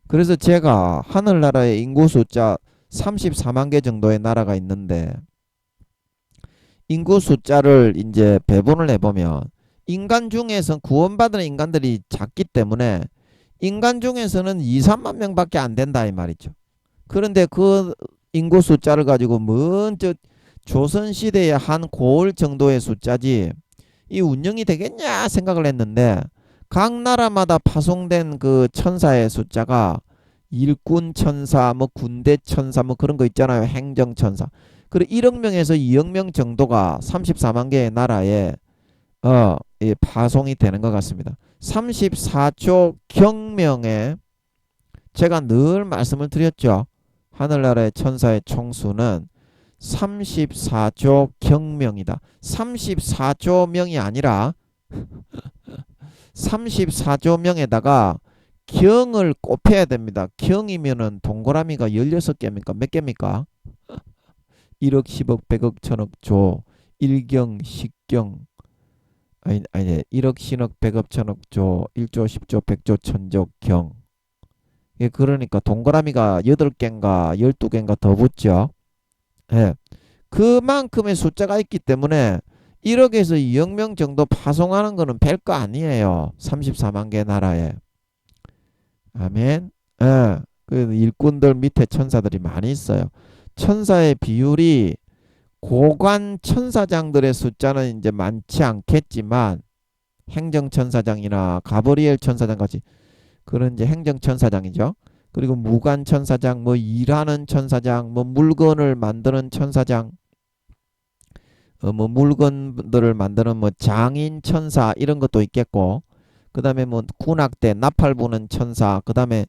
그래서 제가 하늘나라의 인구 숫자 34만 개 정도의 나라가 있는데 인구 숫자를 이제 배분을 해보면 인간 중에서 구원받은 인간들이 작기 때문에 인간 중에서는 2, 3만 명밖에 안 된다 이 말이죠. 그런데 그 인구 숫자를 가지고 먼저 조선시대의 한 고을 정도의 숫자지 이 운영이 되겠냐 생각을 했는데 각 나라마다 파송된 그 천사의 숫자가 일꾼 천사, 뭐 군대 천사, 뭐 그런 거 있잖아요. 행정 천사. 그리고 1억 명에서 2억 명 정도가 34만 개의 나라에 파송이 되는 것 같습니다. 34조 경명에 제가 늘 말씀을 드렸죠. 하늘나라의 천사의 총수는 34조 경명이다. 34조 명이 아니라 34조 명에다가 경을 곱해야 됩니다. 경이면은 동그라미가 16개입니까? 몇 개입니까? 1억, 10억, 100억, 1000억, 조, 1경, 10경, 아니, 1억, 10억, 100억, 1000억, 조, 1조, 10조, 100조, 1000조, 경. 예, 그러니까 동그라미가 8개인가 12개인가 더 붙죠. 예. 그만큼의 숫자가 있기 때문에 1억에서 2억 명 정도 파송하는 거는 별거 아니에요. 34만 개 나라에. 아멘. 예. 그 일꾼들 밑에 천사들이 많이 있어요. 천사의 비율이 고관 천사장들의 숫자는 이제 많지 않겠지만 행정천사장이나 가브리엘 천사장 같이 그런 이제 행정천사장이죠. 그리고 무관천사장, 뭐 일하는 천사장, 뭐 물건을 만드는 천사장, 뭐 물건들을 만드는 뭐 장인 천사 이런 것도 있겠고, 그 다음에 뭐 군악대, 나팔 부는 천사, 그 다음에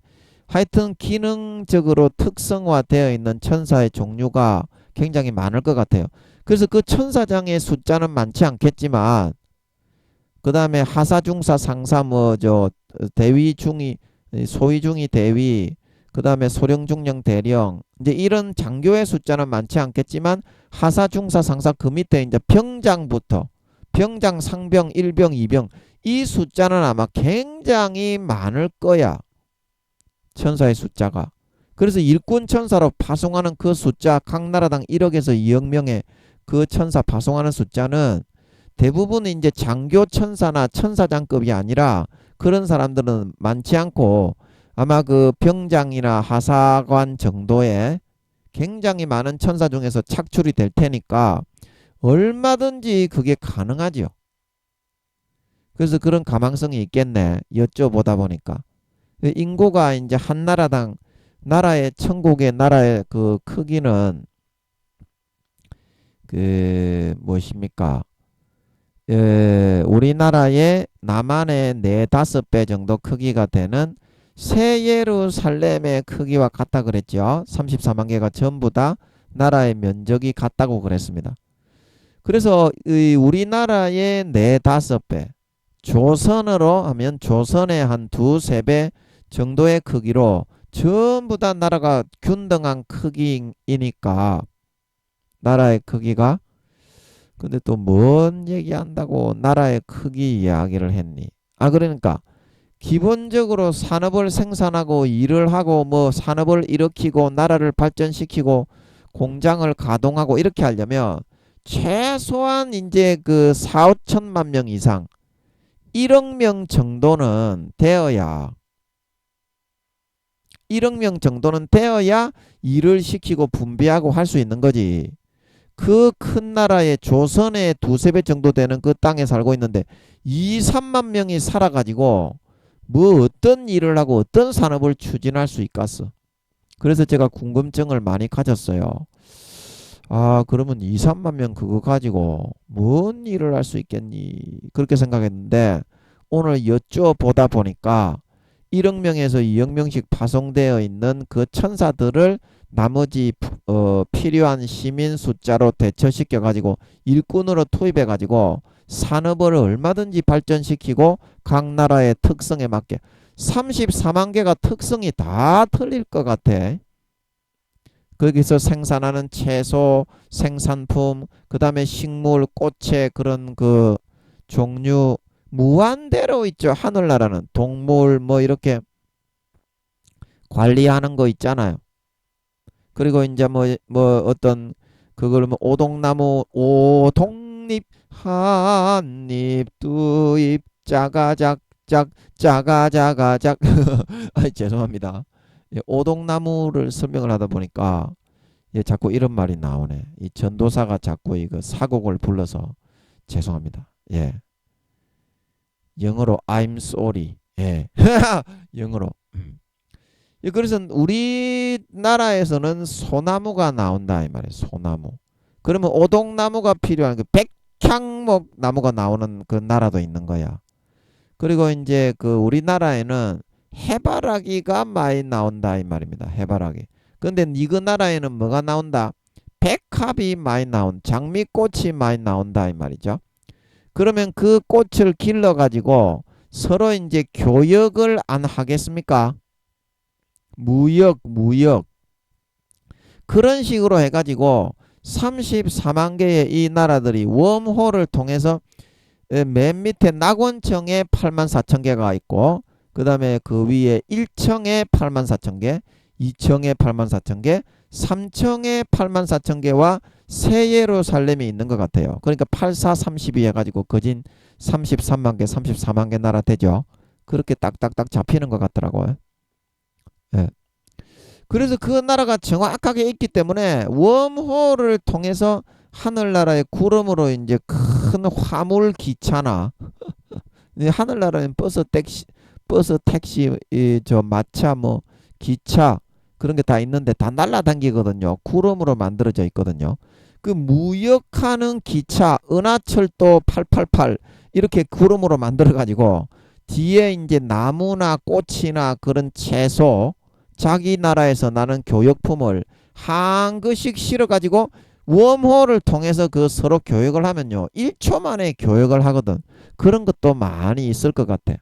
하여튼 기능적으로 특성화되어 있는 천사의 종류가 굉장히 많을 것 같아요. 그래서 그 천사장의 숫자는 많지 않겠지만, 그 다음에 하사, 중사, 상사, 뭐 저 대위, 중위, 소위, 중위, 대위, 그 다음에 소령, 중령, 대령, 이제 이런 장교의 숫자는 많지 않겠지만 하사, 중사, 상사 그 밑에 이제 병장부터 병장, 상병, 1병, 2병 이 숫자는 아마 굉장히 많을 거야. 천사의 숫자가. 그래서 일꾼 천사로 파송하는 그 숫자 각 나라당 1억에서 2억 명의 그 천사 파송하는 숫자는 대부분 이제 장교 천사나 천사장급이 아니라 그런 사람들은 많지 않고 아마 그 병장이나 하사관 정도의 굉장히 많은 천사 중에서 착출이 될 테니까 얼마든지 그게 가능하죠. 그래서 그런 가망성이 있겠네. 여쭤보다 보니까. 인구가 이제 한 나라당 나라의 천국의 나라의 그 크기는 그 무엇입니까? 우리나라의 남한의 4, 5배 정도 크기가 되는 새 예루살렘의 크기와 같다 그랬죠. 34만 개가 전부 다 나라의 면적이 같다고 그랬습니다. 그래서 우리나라의 4, 5배 조선으로 하면 조선의 한 2, 3배 정도의 크기로 전부 다 나라가 균등한 크기이니까 나라의 크기가 근데 또 뭔 얘기한다고 나라의 크기 이야기를 했니? 그러니까 기본적으로 산업을 생산하고 일을 하고 뭐 산업을 일으키고 나라를 발전시키고 공장을 가동하고 이렇게 하려면 최소한 이제 그 4, 5천만 명 이상 1억 명 정도는 되어야 1억 명 정도는 되어야 일을 시키고 분배하고 할 수 있는 거지. 그 큰 나라의 조선의 2, 3배 정도 되는 그 땅에 살고 있는데 2, 3만 명이 살아가지고 뭐 어떤 일을 하고 어떤 산업을 추진할 수 있겠어. 그래서 제가 궁금증을 많이 가졌어요. 그러면 2, 3만 명 그거 가지고 뭔 일을 할 수 있겠니? 그렇게 생각했는데 오늘 여쭤보다 보니까 1억 명에서 2억 명씩 파송되어 있는 그 천사들을 나머지 필요한 시민 숫자로 대처시켜 가지고 일꾼으로 투입해 가지고 산업을 얼마든지 발전시키고 각 나라의 특성에 맞게 34만 개가 특성이 다 틀릴 것 같아. 거기서 생산하는 채소, 생산품, 그 다음에 식물, 꽃의 그런 그 종류 무한대로 있죠. 하늘나라는 동물 뭐 이렇게 관리하는 거 있잖아요. 그리고 이제 뭐 어떤 그걸 뭐 오동나무 오독잎 한잎 두잎 짜가작작 짜가자가작 아 죄송합니다. 예, 오동나무를 설명을 하다 보니까 예, 자꾸 이런 말이 나오네. 이 전도사가 자꾸 이거 사곡을 불러서 죄송합니다. 예. 영어로 I'm sorry. 예. 영어로. 예, 그래서 우리나라에서는 소나무가 나온다 이 말이에요. 소나무. 그러면 오동나무가 필요한 그 백향목 나무가 나오는 그 나라도 있는 거야. 그리고 이제 그 우리나라에는 해바라기가 많이 나온다 이 말입니다. 해바라기. 근데 니그 나라에는 뭐가 나온다? 백합이 많이 나온 장미꽃이 많이 나온다 이 말이죠. 그러면 그 꽃을 길러 가지고 서로 이제 교역을 안 하겠습니까? 무역 그런 식으로 해가지고 34만 개의 이 나라들이 웜홀을 통해서 맨 밑에 낙원청에 8만 4천 개가 있고 그 다음에 그 위에 1청에 8만 4천 개 2청에 8만 4천 개 3청에 8만 4천 개와 세 예루살렘이 있는 것 같아요. 그러니까 8, 4, 32 해가지고 거진 33만 개 34만 개 나라 되죠. 그렇게 딱딱딱 잡히는 것 같더라고요. 예. 그래서 그 나라가 정확하게 있기 때문에 웜홀을 통해서 하늘나라의 구름으로 이제 큰 화물 기차나 하늘나라는 버스, 택시, 저 마차, 뭐 기차 그런 게 다 있는데 다 날라다니거든요. 구름으로 만들어져 있거든요. 그 무역하는 기차, 은하철도 888 이렇게 구름으로 만들어 가지고 뒤에 이제 나무나 꽃이나 그런 채소 자기 나라에서 나는 교역품을 한 그씩 실어 가지고 웜홀을 통해서 그 서로 교역을 하면요 1초 만에 교역을 하거든. 그런 것도 많이 있을 것 같아.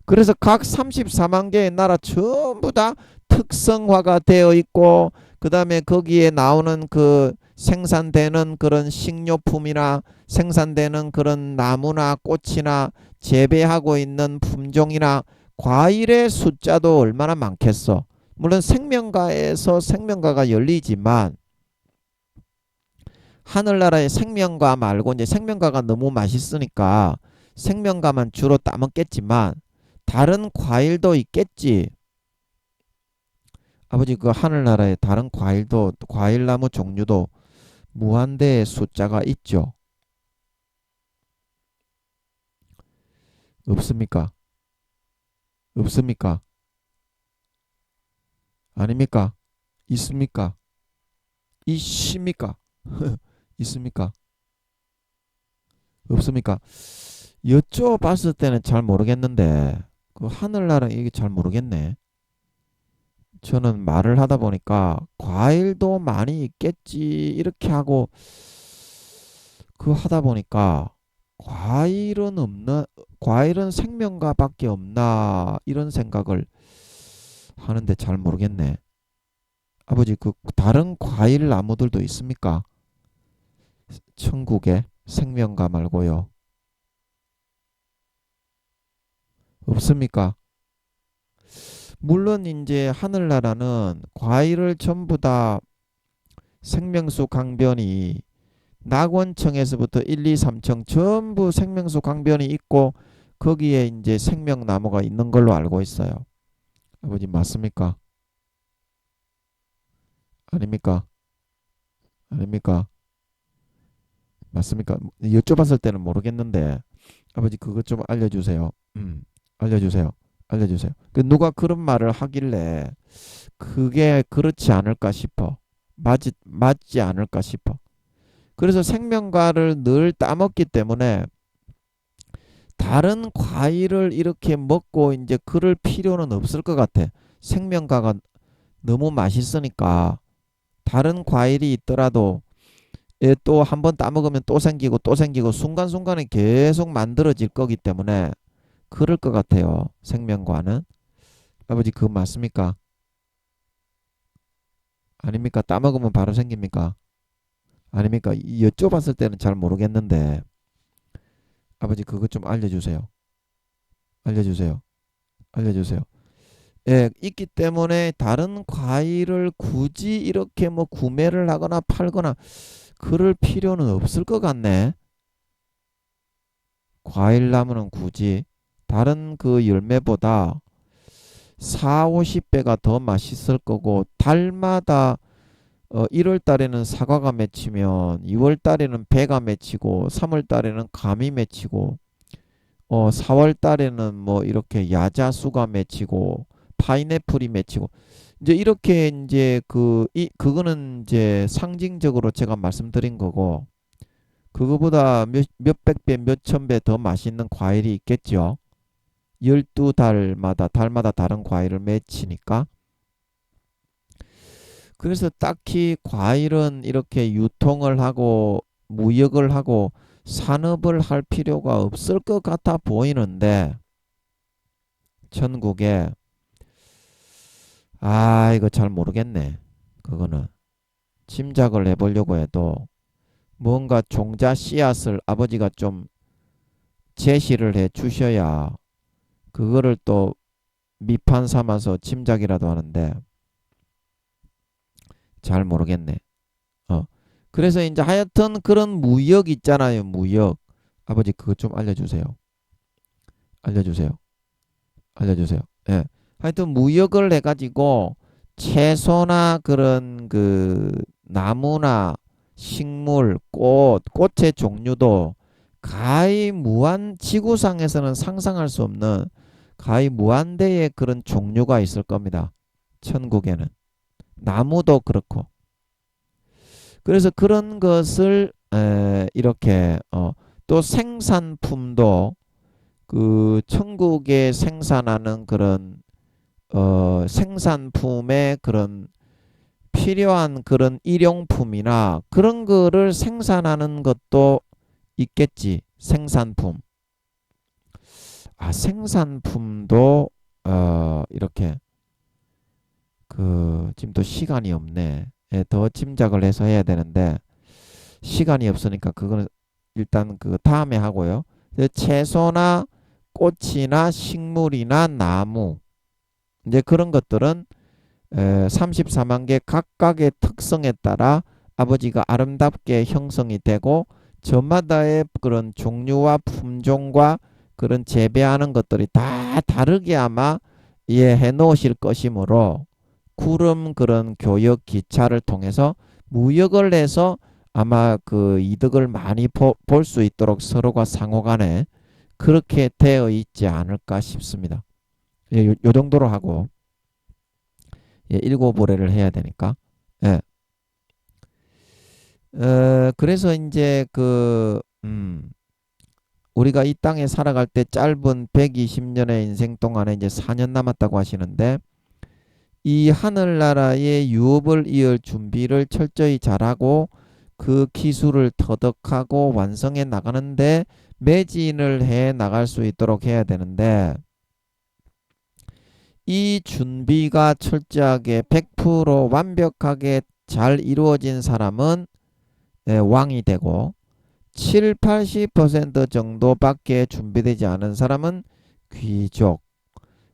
그래서 각 34만 개의 나라 전부 다 특성화가 되어 있고 그 다음에 거기에 나오는 그 생산되는 그런 식료품이나 생산되는 그런 나무나 꽃이나 재배하고 있는 품종이나 과일의 숫자도 얼마나 많겠어. 물론 생명가에서 생명가가 열리지만 하늘나라의 생명가 말고 이제 생명가가 너무 맛있으니까 생명가만 주로 따먹겠지만 다른 과일도 있겠지. 아버지 그 하늘나라에 다른 과일도 과일나무 종류도 무한대의 숫자가 있죠. 없습니까? 없습니까? 아닙니까? 있습니까? 있습니까? 있습니까? 없습니까? 여쭤봤을 때는 잘 모르겠는데 그 하늘나라 이게 잘 모르겠네. 저는 말을 하다 보니까 과일도 많이 있겠지 이렇게 하고 그 하다 보니까 과일은 없나 과일은 생명과밖에 없나 이런 생각을 하는데 잘 모르겠네. 아버지 그 다른 과일 나무들도 있습니까? 천국에 생명과 말고요. 없습니까? 물론 이제 하늘나라는 과일을 전부 다 생명수 강변이 낙원청에서부터 1, 2, 3청 전부 생명수 강변이 있고 거기에 이제 생명나무가 있는 걸로 알고 있어요. 아버지 맞습니까? 아닙니까? 아닙니까? 맞습니까? 여쭤봤을 때는 모르겠는데 아버지 그것 좀 알려주세요. 알려주세요. 알려주세요. 그 누가 그런 말을 하길래 그게 그렇지 않을까 싶어. 맞지 않을까 싶어. 그래서 생명과를 늘 따먹기 때문에 다른 과일을 이렇게 먹고 이제 그럴 필요는 없을 것 같아. 생명과가 너무 맛있으니까 다른 과일이 있더라도 또 한 번 따먹으면 또 생기고 또 생기고 순간순간에 계속 만들어질 거기 때문에 그럴 것 같아요. 생명과는. 아버지 그거 맞습니까? 아닙니까? 따먹으면 바로 생깁니까? 아닙니까? 여쭤봤을 때는 잘 모르겠는데 아버지 그것 좀 알려주세요. 알려주세요. 알려주세요. 예, 있기 때문에 다른 과일을 굳이 이렇게 뭐 구매를 하거나 팔거나 그럴 필요는 없을 것 같네. 과일 나무는 굳이 다른 그 열매보다 4, 50배가 더 맛있을 거고 달마다 1월 달에는 사과가 맺히면 2월 달에는 배가 맺히고 3월 달에는 감이 맺히고 4월 달에는 뭐 이렇게 야자수가 맺히고 파인애플이 맺히고 이제 이렇게 이제 그거는 이제 상징적으로 제가 말씀드린 거고 그거보다 몇백 배, 몇천 배 더 맛있는 과일이 있겠죠. 12달마다 다른 과일을 맺히니까. 그래서 딱히 과일은 이렇게 유통을 하고 무역을 하고 산업을 할 필요가 없을 것 같아 보이는데 천국에 이거 잘 모르겠네. 그거는 짐작을 해보려고 해도 뭔가 종자 씨앗을 아버지가 좀 제시를 해 주셔야 그거를 또 미판 삼아서 짐작이라도 하는데 잘 모르겠네. 어. 그래서 이제 하여튼 그런 무역 있잖아요. 무역. 아버지 그거 좀 알려주세요. 알려주세요. 알려주세요. 예. 하여튼 무역을 해가지고 채소나 그런 그 나무나 식물, 꽃의 종류도 가히 지구상에서는 상상할 수 없는 가히 무한대의 그런 종류가 있을 겁니다. 천국에는. 나무도 그렇고. 그래서 그런 것을 이렇게 또 생산품도 그 천국에 생산하는 그런 생산품의 그런 필요한 그런 일용품이나 그런 거를 생산하는 것도 있겠지. 생산품. 생산품도 이렇게 지금 또 시간이 없네. 예, 더 짐작을 해서 해야 되는데 시간이 없으니까 그거는 일단 그 다음에 하고요. 채소나 꽃이나 식물이나 나무 이제 그런 것들은 34만 개 각각의 특성에 따라 아버지가 아름답게 형성이 되고 저마다의 그런 종류와 품종과 그런 재배하는 것들이 다 다르게 아마 해 놓으실 것이므로 구름 그런 교역 기차를 통해서 무역을 해서 아마 그 이득을 많이 볼 수 있도록 서로가 상호간에 그렇게 되어 있지 않을까 싶습니다. 요 정도로 하고 일곱 보례를 해야 되니까. 예. 그래서 이제 우리가 이 땅에 살아갈 때 짧은 120년의 인생 동안에 이제 4년 남았다고 하시는데 이 하늘나라의 유업을 이을 준비를 철저히 잘하고 그 기술을 터득하고 완성해 나가는데 매진을 해 나갈 수 있도록 해야 되는데 이 준비가 철저하게 100% 완벽하게 잘 이루어진 사람은 왕이 되고 7, 80% 정도밖에 준비되지 않은 사람은 귀족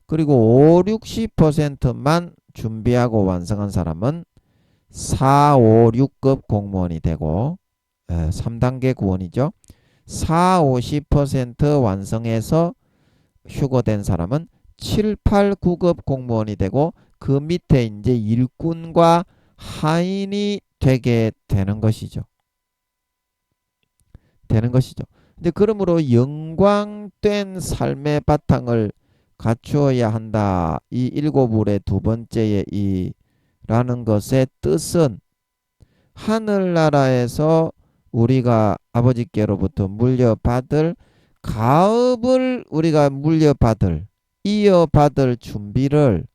그리고 5, 60%만 준비하고 완성한 사람은 4, 5, 6급 공무원이 되고 3단계 구원이죠. 4, 50% 완성해서 휴거된 사람은 7, 8, 9급 공무원이 되고 그 밑에 이제 일꾼과 하인이 되게 되는 것이죠. 되는 것이죠. 근데 그러므로 영광된 삶의 바탕을 갖추어야 한다. 이 일곱울의 두 번째의 이라는 것의 뜻은 하늘나라에서 우리가 아버지께로부터 물려받을 가업을 우리가 이어받을 준비를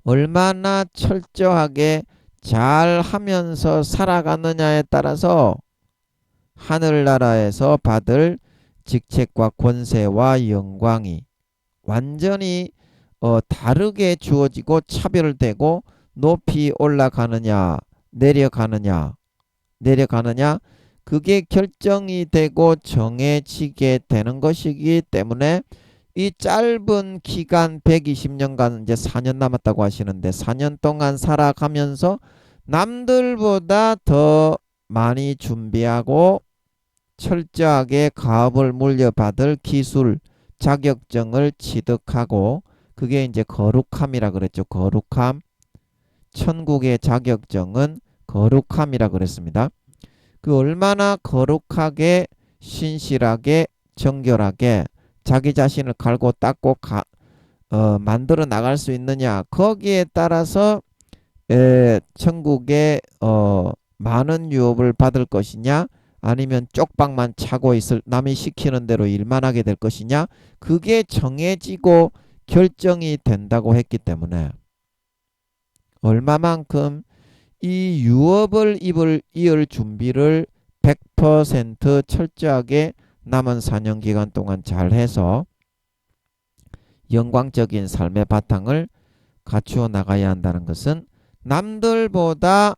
얼마나 철저하게 잘 하면서 살아가느냐에 따라서 하늘나라에서 받을 직책과 권세와 영광이 완전히 다르게 주어지고 차별되고 높이 올라가느냐 내려가느냐 그게 결정이 되고 정해지게 되는 것이기 때문에 이 짧은 기간 120년간 이제 4년 남았다고 하시는데 4년 동안 살아가면서 남들보다 더 많이 준비하고 철저하게 가업을 물려받을 기술, 자격증을 취득하고 그게 이제 거룩함이라 그랬죠. 거룩함. 천국의 자격증은 거룩함이라 그랬습니다. 그 얼마나 거룩하게 신실하게 정결하게 자기 자신을 갈고 닦고 만들어 나갈 수 있느냐 거기에 따라서 천국에 많은 유업을 받을 것이냐 아니면 쪽방만 차고 있을 남이 시키는 대로 일만 하게 될 것이냐 그게 정해지고 결정이 된다고 했기 때문에 얼마만큼 이 유업을 이을 준비를 100% 철저하게 남은 4년 기간 동안 잘 해서 영광적인 삶의 바탕을 갖추어 나가야 한다는 것은 남들보다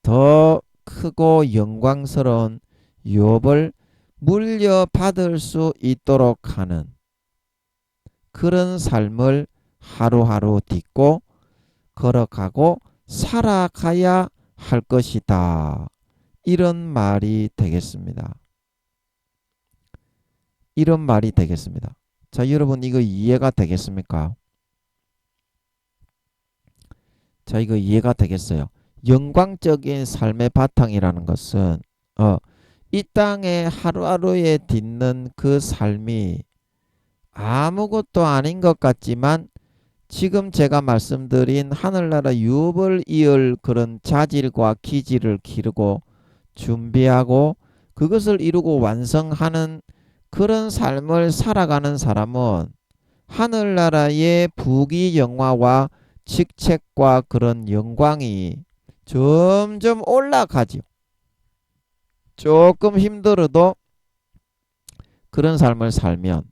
더 크고 영광스러운 유업을 물려받을 수 있도록 하는 그런 삶을 하루하루 딛고 걸어가고 살아가야 할 것이다. 이런 말이 되겠습니다. 이런 말이 되겠습니다. 자, 여러분 이거 이해가 되겠습니까? 자, 이거 이해가 되겠어요. 영광적인 삶의 바탕이라는 것은 이 땅에 하루하루에 딛는 그 삶이 아무것도 아닌 것 같지만 지금 제가 말씀드린 하늘나라 유업을 이을 그런 자질과 기질을 기르고 준비하고 그것을 이루고 완성하는 그런 삶을 살아가는 사람은 하늘나라의 부귀영화와 직책과 그런 영광이 점점 올라가죠. 조금 힘들어도 그런 삶을 살면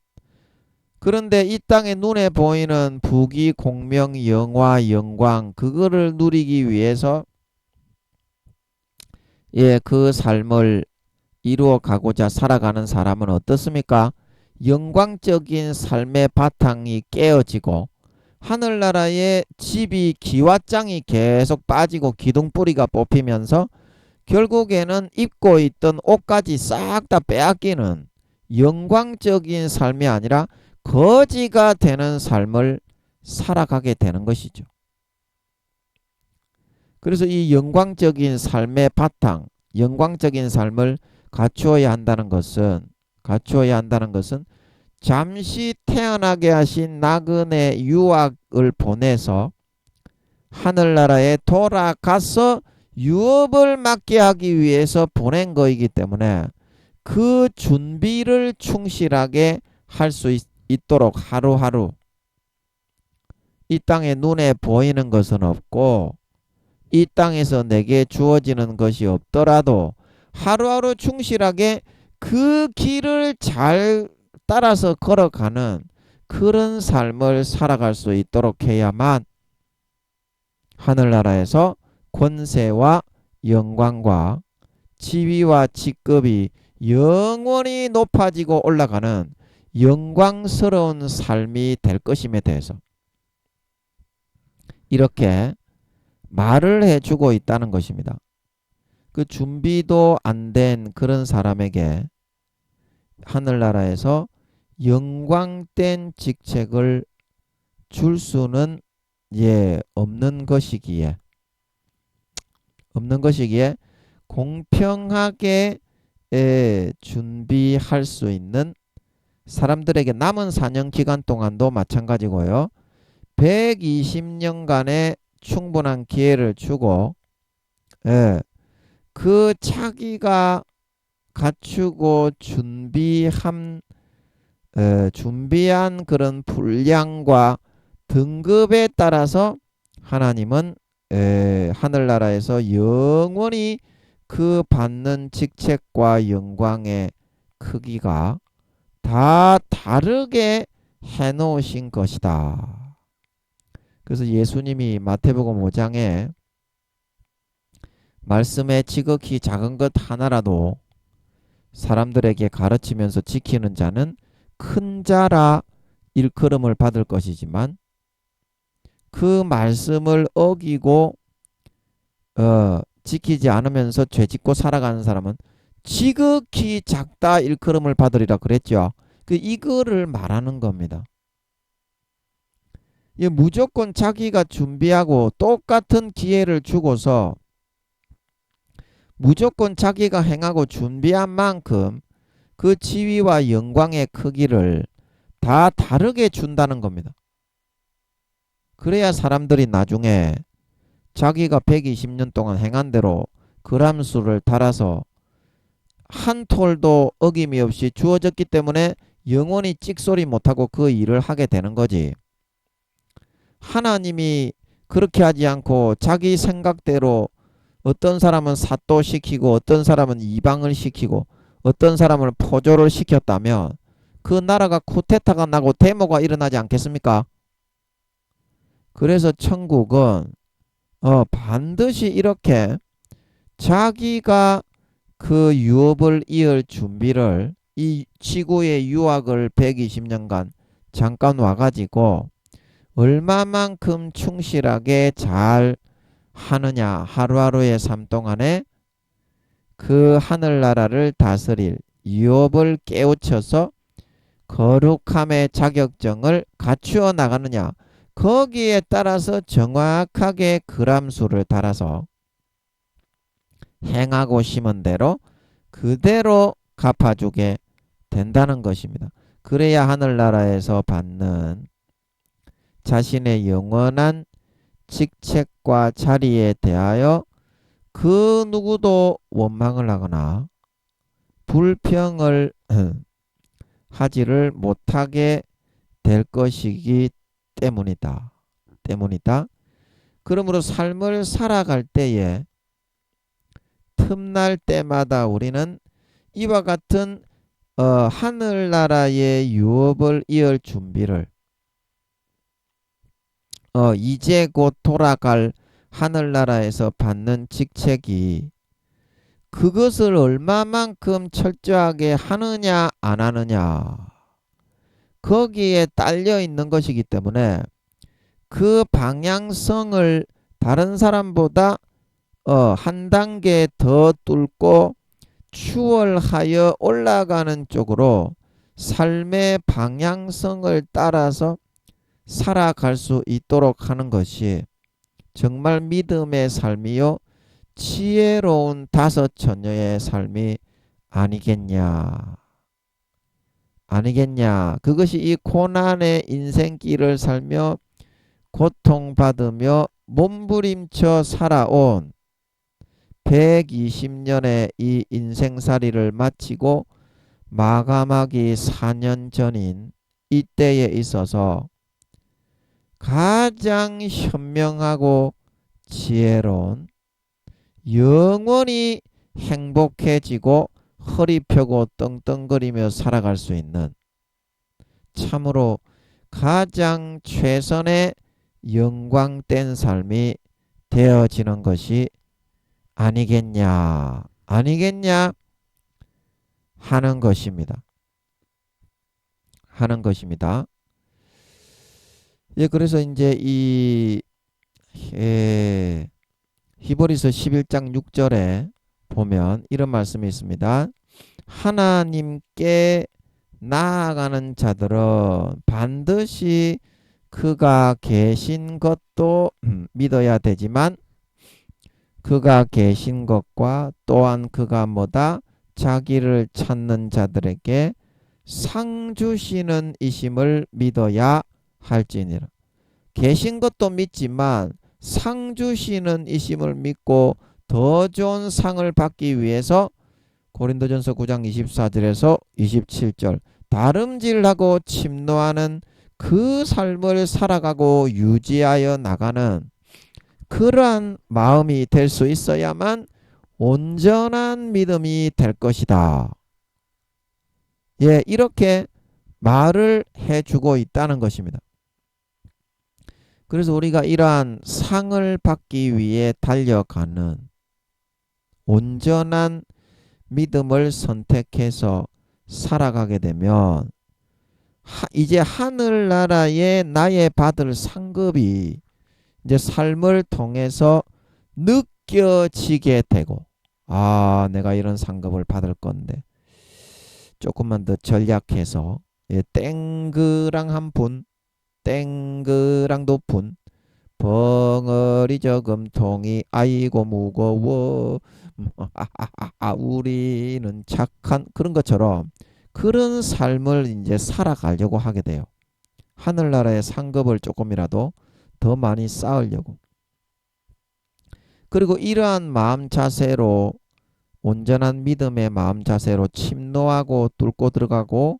그런데 이 땅에 눈에 보이는 부귀, 공명, 영화, 영광 그거를 누리기 위해서 그 삶을 이루어 가고자 살아가는 사람은 어떻습니까? 영광적인 삶의 바탕이 깨어지고 하늘나라의 집이 기와장이 계속 빠지고 기둥뿌리가 뽑히면서 결국에는 입고 있던 옷까지 싹 다 빼앗기는 영광적인 삶이 아니라 거지가 되는 삶을 살아가게 되는 것이죠. 그래서 이 영광적인 삶의 바탕, 영광적인 삶을 갖추어야 한다는 것은 잠시 태어나게 하신 나그네 유학을 보내서 하늘나라에 돌아가서 유업을 맡게 하기 위해서 보낸 거이기 때문에 그 준비를 충실하게 할 수 있도록 하루하루 이 땅에 눈에 보이는 것은 없고 이 땅에서 내게 주어지는 것이 없더라도 하루하루 충실하게 그 길을 잘 따라서 걸어가는 그런 삶을 살아갈 수 있도록 해야만 하늘나라에서 권세와 영광과 지위와 직급이 영원히 높아지고 올라가는 영광스러운 삶이 될 것임에 대해서 이렇게 말을 해주고 있다는 것입니다. 그 준비도 안 된 그런 사람에게 하늘나라에서 영광된 직책을 줄 수는 없는 것이기에 공평하게 준비할 수 있는 사람들에게 남은 4년 기간 동안도 마찬가지고요. 120년간의 충분한 기회를 주고 그 자기가 갖추고 준비한 그런 분량과 등급에 따라서 하나님은 하늘나라에서 영원히 그 받는 직책과 영광의 크기가 다 다르게 해놓으신 것이다. 그래서 예수님이 마태복음 5장에 말씀에 지극히 작은 것 하나라도 사람들에게 가르치면서 지키는 자는 큰 자라 일컬음을 받을 것이지만 그 말씀을 어기고 지키지 않으면서 죄짓고 살아가는 사람은 지극히 작다 일컬음을 받으리라 그랬죠. 이거를 말하는 겁니다. 무조건 자기가 준비하고 똑같은 기회를 주고서 무조건 자기가 행하고 준비한 만큼 그 지위와 영광의 크기를 다 다르게 준다는 겁니다. 그래야 사람들이 나중에 자기가 120년 동안 행한 대로 그람수를 달아서 한 톨도 어김이 없이 주어졌기 때문에 영원히 찍소리 못하고 그 일을 하게 되는 거지. 하나님이 그렇게 하지 않고 자기 생각대로 어떤 사람은 사또시키고 어떤 사람은 이방을 시키고 어떤 사람을 포조를 시켰다면 그 나라가 쿠데타가 나고 데모가 일어나지 않겠습니까? 그래서 천국은 반드시 이렇게 자기가 그 유업을 이을 준비를 이 지구의 유학을 120년간 잠깐 와가지고 얼마만큼 충실하게 잘 하느냐 하루하루의 삶 동안에 그 하늘나라를 다스릴 유업을 깨우쳐서 거룩함의 자격증을 갖추어 나가느냐 거기에 따라서 정확하게 그람수를 달아서 행하고 심은 대로 그대로 갚아주게 된다는 것입니다. 그래야 하늘나라에서 받는 자신의 영원한 직책과 자리에 대하여 그 누구도 원망을 하거나 불평을 하지를 못하게 될 것이기 때문이다. 그러므로 삶을 살아갈 때에 틈날 때마다 우리는 이와 같은 하늘나라의 유업을 이을 준비를 이제 곧 돌아갈 하늘나라에서 받는 직책이 그것을 얼마만큼 철저하게 하느냐 안 하느냐 거기에 딸려 있는 것이기 때문에 그 방향성을 다른 사람보다 한 단계 더 뚫고 추월하여 올라가는 쪽으로 삶의 방향성을 따라서 살아갈 수 있도록 하는 것이 정말 믿음의 삶이요 지혜로운 다섯 처녀의 삶이 아니겠냐. 그것이 이 고난의 인생길을 살며 고통받으며 몸부림쳐 살아온 120년의 이 인생살이를 마치고 마감하기 4년 전인 이때에 있어서 가장 현명하고 지혜로운 영원히 행복해지고 허리 펴고 떵떵거리며 살아갈 수 있는 참으로 가장 최선의 영광된 삶이 되어지는 것이 아니겠냐 하는 것입니다. 예, 그래서 이제 이 히브리서 11장 6절에 보면 이런 말씀이 있습니다. 하나님께 나아가는 자들은 반드시 그가 계신 것도 믿어야 되지만 그가 계신 것과 또한 그가 자기를 찾는 자들에게 상 주시는 이심을 믿어야 할지니라. 계신 것도 믿지만 상 주시는 이심을 믿고 더 좋은 상을 받기 위해서 고린도전서 9장 24절에서 27절 다름질하고 침노하는 그 삶을 살아가고 유지하여 나가는 그러한 마음이 될 수 있어야만 온전한 믿음이 될 것이다. 예, 이렇게 말을 해주고 있다는 것입니다. 그래서 우리가 이러한 상을 받기 위해 달려가는 온전한 믿음을 선택해서 살아가게 되면 이제 하늘나라에 나의 받을 상급이 이제 삶을 통해서 느껴지게 되고, 아, 내가 이런 상급을 받을 건데 조금만 더 전략해서, 예, 땡그랑 분, 땡그랑 높은 벙어리 저금통이 아이고 무거워, 우리는 착한, 그런 것처럼 그런 삶을 이제 살아가려고 하게 돼요. 하늘나라의 상급을 조금이라도 더 많이 쌓으려고. 그리고 이러한 마음 자세로, 온전한 믿음의 마음 자세로 침노하고 뚫고 들어가고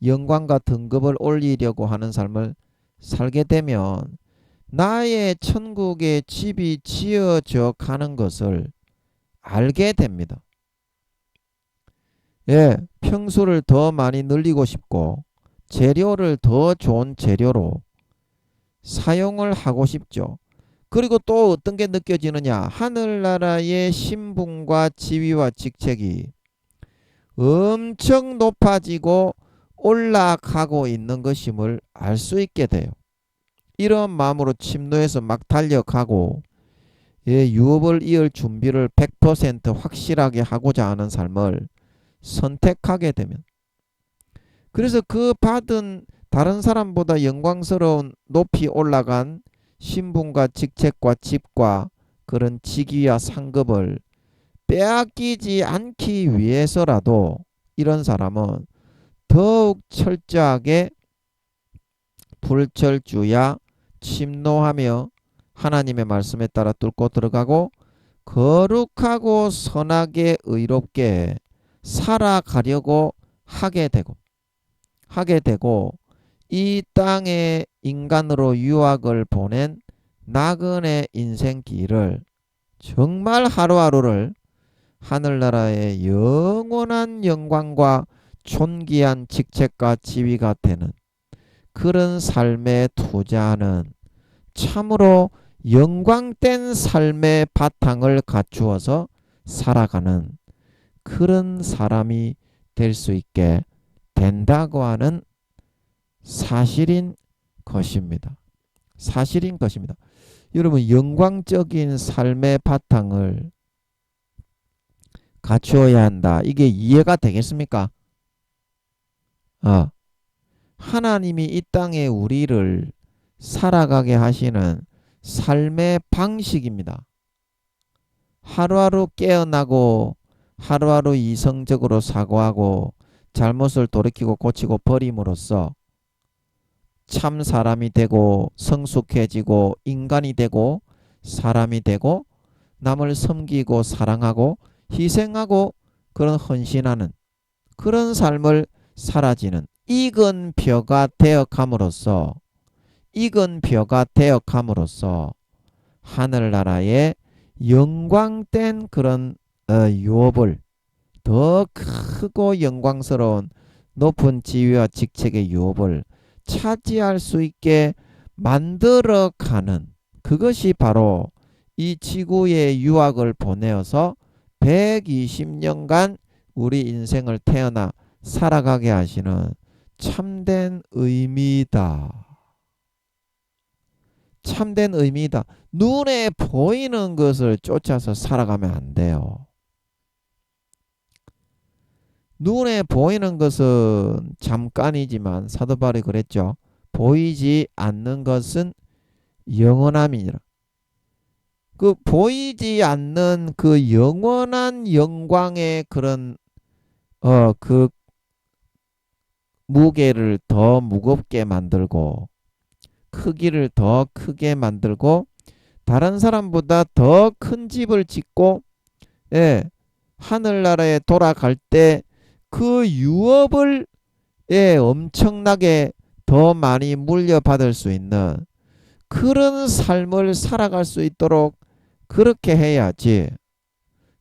영광과 등급을 올리려고 하는 삶을 살게 되면 나의 천국의 집이 지어져 가는 것을 알게 됩니다. 예, 평수를 더 많이 늘리고 싶고 재료를 더 좋은 재료로 사용을 하고 싶죠. 그리고 또 어떤 게 느껴지느냐? 하늘나라의 신분과 지위와 직책이 엄청 높아지고 올라가고 있는 것임을 알 수 있게 돼요. 이런 마음으로 침노해서 막 달려가고, 예, 유업을 이을 준비를 100% 확실하게 하고자 하는 삶을 선택하게 되면, 그래서 그 받은 다른 사람보다 영광스러운 높이 올라간 신분과 직책과 집과 그런 직위와 상급을 빼앗기지 않기 위해서라도 이런 사람은 더욱 철저하게 불철주야 침노하며 하나님의 말씀에 따라 뚫고 들어가고 거룩하고 선하게 의롭게 살아가려고 하게 되고 이 땅에 인간으로 유학을 보낸 나그네 인생길을 정말 하루하루를 하늘나라의 영원한 영광과 존귀한 직책과 지위가 되는 그런 삶에 투자하는 참으로 영광된 삶의 바탕을 갖추어서 살아가는 그런 사람이 될 수 있게 된다고 하는 사실인 것입니다. 사실인 것입니다. 여러분, 영광적인 삶의 바탕을 갖추어야 한다. 이게 이해가 되겠습니까? 하나님이 이 땅에 우리를 살아가게 하시는 삶의 방식입니다. 하루하루 깨어나고 하루하루 이성적으로 사고하고 잘못을 돌이키고 고치고 버림으로써 참 사람이 되고 성숙해지고 인간이 되고 사람이 되고 남을 섬기고 사랑하고 희생하고 그런 헌신하는 그런 삶을 살아지는 익은 벼가 되어감으로써 하늘나라의 영광된 그런 유업을 더 크고 영광스러운 높은 지위와 직책의 유업을 차지할 수 있게 만들어가는 그것이 바로 이 지구의 유학을 보내어서 120년간 우리 인생을 태어나 살아가게 하시는 참된 의미다. 참된 의미다. 눈에 보이는 것을 쫓아서 살아가면 안 돼요. 눈에 보이는 것은 잠깐이지만 사도 바울이 그랬죠. 보이지 않는 것은 영원함이니라. 그 보이지 않는 그 영원한 영광의 그런 그 무게를 더 무겁게 만들고 크기를 더 크게 만들고 다른 사람보다 더 큰 집을 짓고, 예, 하늘나라에 돌아갈 때 그 유업을, 예, 엄청나게 더 많이 물려받을 수 있는 그런 삶을 살아갈 수 있도록 그렇게 해야지.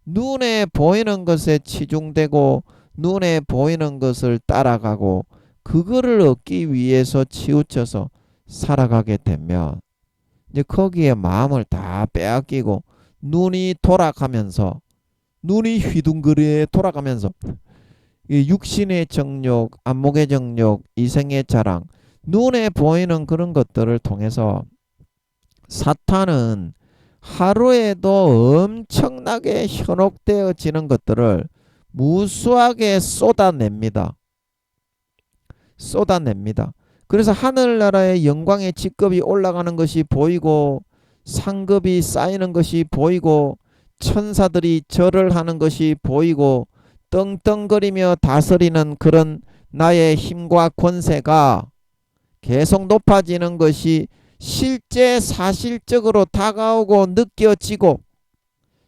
눈에 보이는 것에 치중되고 눈에 보이는 것을 따라가고 그거를 얻기 위해서 치우쳐서 살아가게 되면 이제 거기에 마음을 다 빼앗기고 눈이 휘둥그레 돌아가면서 이 육신의 정욕, 안목의 정욕, 이생의 자랑, 눈에 보이는 그런 것들을 통해서 사탄은 하루에도 엄청나게 현혹되어지는 것들을 무수하게 쏟아냅니다. 쏟아냅니다. 그래서 하늘나라의 영광의 직급이 올라가는 것이 보이고 상급이 쌓이는 것이 보이고 천사들이 절을 하는 것이 보이고 떵떵거리며 다스리는 그런 나의 힘과 권세가 계속 높아지는 것이 실제 사실적으로 다가오고 느껴지고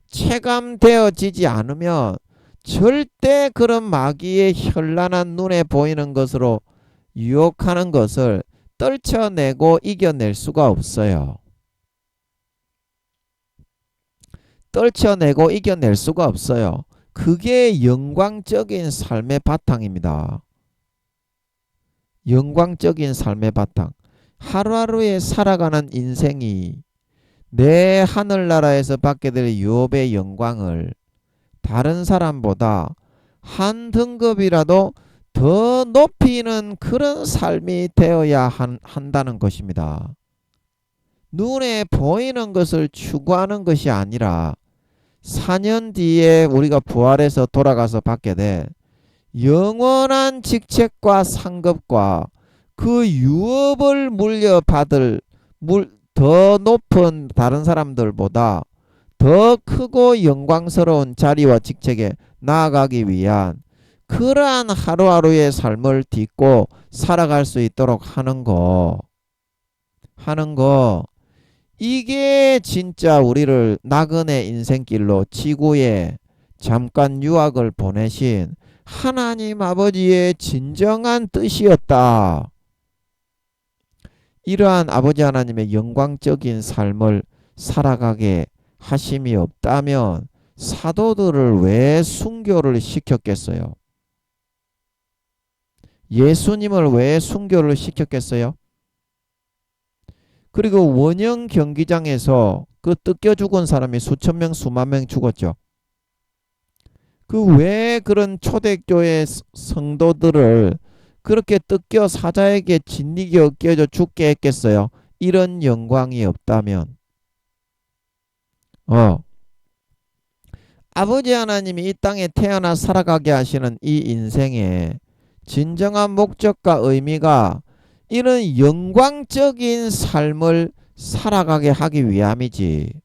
체감되어지지 않으면 절대 그런 마귀의 현란한 눈에 보이는 것으로 유혹하는 것을 떨쳐내고 이겨낼 수가 없어요. 떨쳐내고 이겨낼 수가 없어요. 그게 영광적인 삶의 바탕입니다. 영광적인 삶의 바탕. 하루하루에 살아가는 인생이 내 하늘나라에서 받게 될 유업의 영광을 다른 사람보다 한 등급이라도 더 높이는 그런 삶이 되어야 한다는 것입니다. 눈에 보이는 것을 추구하는 것이 아니라 4년 뒤에 우리가 부활해서 돌아가서 받게 될 영원한 직책과 상급과 그 유업을 물려받을 더 높은 다른 사람들보다 더 크고 영광스러운 자리와 직책에 나아가기 위한 그러한 하루하루의 삶을 딛고 살아갈 수 있도록 하는 거 이게 진짜 우리를 나그네 인생길로 지구에 잠깐 유학을 보내신 하나님 아버지의 진정한 뜻이었다. 이러한 아버지 하나님의 영광적인 삶을 살아가게 하심이 없다면 사도들을 왜 순교를 시켰겠어요? 예수님을 왜 순교를 시켰겠어요? 그리고 원형 경기장에서 그 뜯겨 죽은 사람이 수천 명 수만 명 죽었죠. 그 왜 그런 초대교회 성도들을 그렇게 뜯겨 사자에게 진리게 엮여져 죽게 했겠어요? 이런 영광이 없다면 아버지 하나님이 이 땅에 태어나 살아가게 하시는 이 인생의 진정한 목적과 의미가 이런 영광적인 삶을 살아가게 하기 위함이지.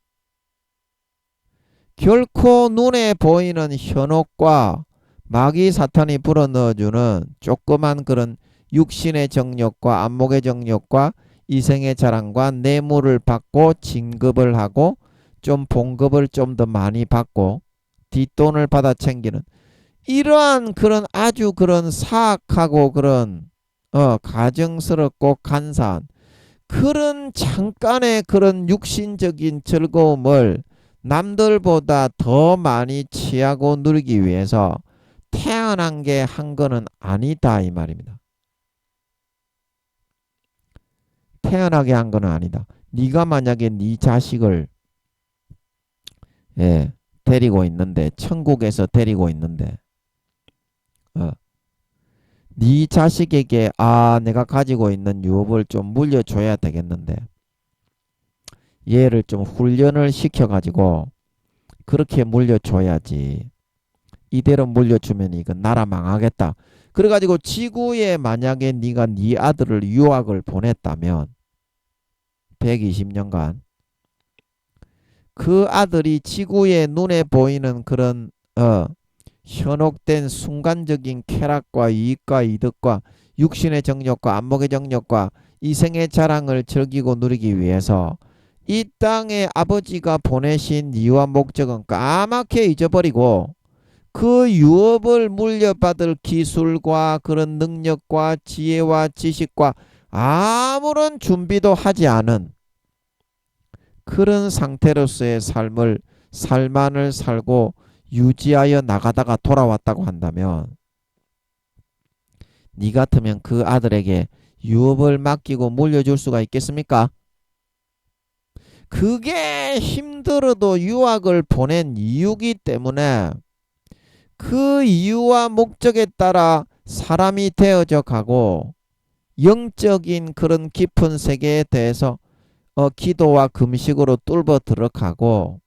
결코 눈에 보이는 현혹과 마귀 사탄이 불어넣어주는 조그만 그런 육신의 정욕과 안목의 정욕과 이생의 자랑과 뇌물을 받고 진급을 하고 좀 봉급을 좀 더 많이 받고 뒷돈을 받아 챙기는 이러한 그런 아주 그런 사악하고 그런 가증스럽고 간사한 그런 잠깐의 그런 육신적인 즐거움을 남들보다 더 많이 취하고 누리기 위해서 태어난 게 한 거는 아니다 이 말입니다. 태어나게 한 거는 아니다. 네가 만약에 네 자식을 데리고 있는데 천국에서 데리고 있는데 네 자식에게 내가 가지고 있는 유업을 좀 물려줘야 되겠는데 얘를 좀 훈련을 시켜가지고 그렇게 물려줘야지. 이대로 물려주면 이건 나라 망하겠다. 그래가지고 지구에 만약에 네가 네 아들을 유학을 보냈다면 120년간 그 아들이 지구의 눈에 보이는 그런 현혹된 순간적인 쾌락과 이익과 이득과 육신의 정욕과 안목의 정욕과 이생의 자랑을 즐기고 누리기 위해서 이 땅에 아버지가 보내신 이유와 목적은 까맣게 잊어버리고 그 유업을 물려받을 기술과 그런 능력과 지혜와 지식과 아무런 준비도 하지 않은 그런 상태로서의 삶만을 살고 유지하여 나가다가 돌아왔다고 한다면 네 같으면 그 아들에게 유업을 맡기고 물려줄 수가 있겠습니까? 그게 힘들어도 유학을 보낸 이유기 때문에 그 이유와 목적에 따라 사람이 되어져 가고 영적인 그런 깊은 세계에 대해서 기도와 금식으로 뚫어 들어가고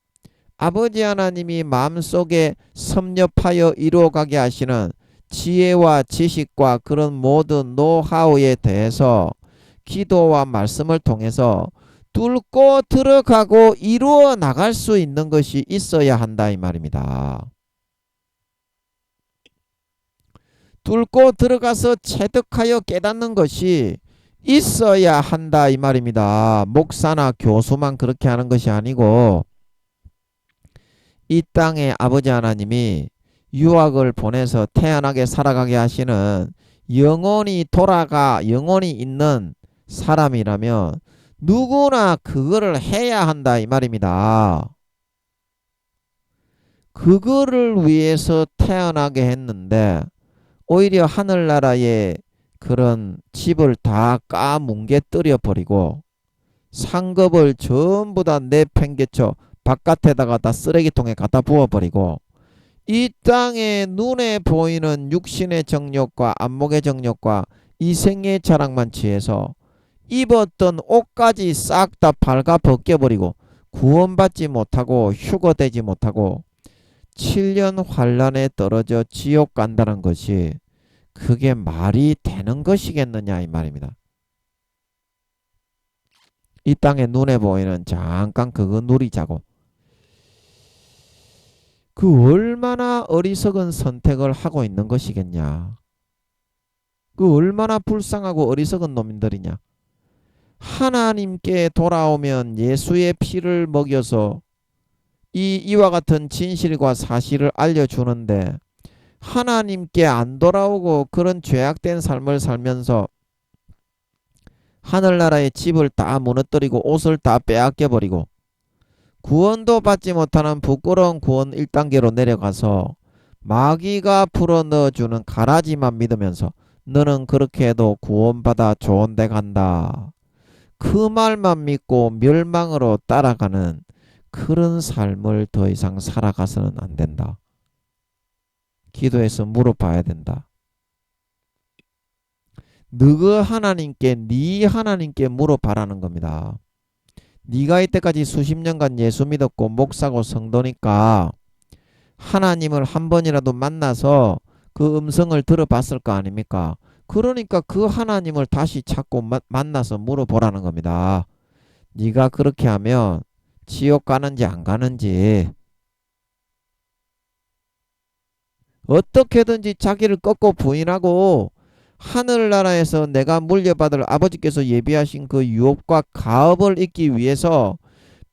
아버지 하나님이 마음속에 섭렵하여 이루어가게 하시는 지혜와 지식과 그런 모든 노하우에 대해서 기도와 말씀을 통해서 뚫고 들어가고 이루어 나갈 수 있는 것이 있어야 한다 이 말입니다. 뚫고 들어가서 체득하여 깨닫는 것이 있어야 한다 이 말입니다. 목사나 교수만 그렇게 하는 것이 아니고 이 땅에 아버지 하나님이 유학을 보내서 태어나게 살아가게 하시는 영혼이 영혼이 있는 사람이라면 누구나 그거를 해야 한다 이 말입니다. 그거를 위해서 태어나게 했는데 오히려 하늘나라의 그런 집을 다 까뭉개뜨려 버리고 상급을 전부 다 내팽개쳐 바깥에다가 다 쓰레기통에 갖다 부어버리고 이 땅에 눈에 보이는 육신의 정욕과 안목의 정욕과 이생의 자랑만 취해서 입었던 옷까지 싹 다 발가 벗겨버리고 구원받지 못하고 휴거되지 못하고 7년 환란에 떨어져 지옥 간다는 것이 그게 말이 되는 것이겠느냐 이 말입니다. 이 땅에 눈에 보이는 잠깐 그거 누리자고 그 얼마나 어리석은 선택을 하고 있는 것이겠냐. 그 얼마나 불쌍하고 어리석은 놈들이냐. 하나님께 돌아오면 예수의 피를 먹여서 이와 같은 진실과 사실을 알려주는데 하나님께 안 돌아오고 그런 죄악된 삶을 살면서 하늘나라의 집을 다 무너뜨리고 옷을 다 빼앗겨버리고 구원도 받지 못하는 부끄러운 구원 1단계로 내려가서 마귀가 풀어넣어주는 가라지만 믿으면서 너는 그렇게 해도 구원받아 좋은 데 간다. 그 말만 믿고 멸망으로 따라가는 그런 삶을 더 이상 살아가서는 안 된다. 기도해서 물어봐야 된다. 너가 하나님께 네 하나님께 물어봐라는 겁니다. 네가 이때까지 수십 년간 예수 믿었고 목사고 성도니까 하나님을 한 번이라도 만나서 그 음성을 들어봤을 거 아닙니까? 그러니까 그 하나님을 다시 찾고 만나서 물어보라는 겁니다. 네가 그렇게 하면 지옥 가는지 안 가는지 어떻게든지 자기를 꺾고 부인하고 하늘나라에서 내가 물려받을 아버지께서 예비하신 그 유업과 가업을 잊기 위해서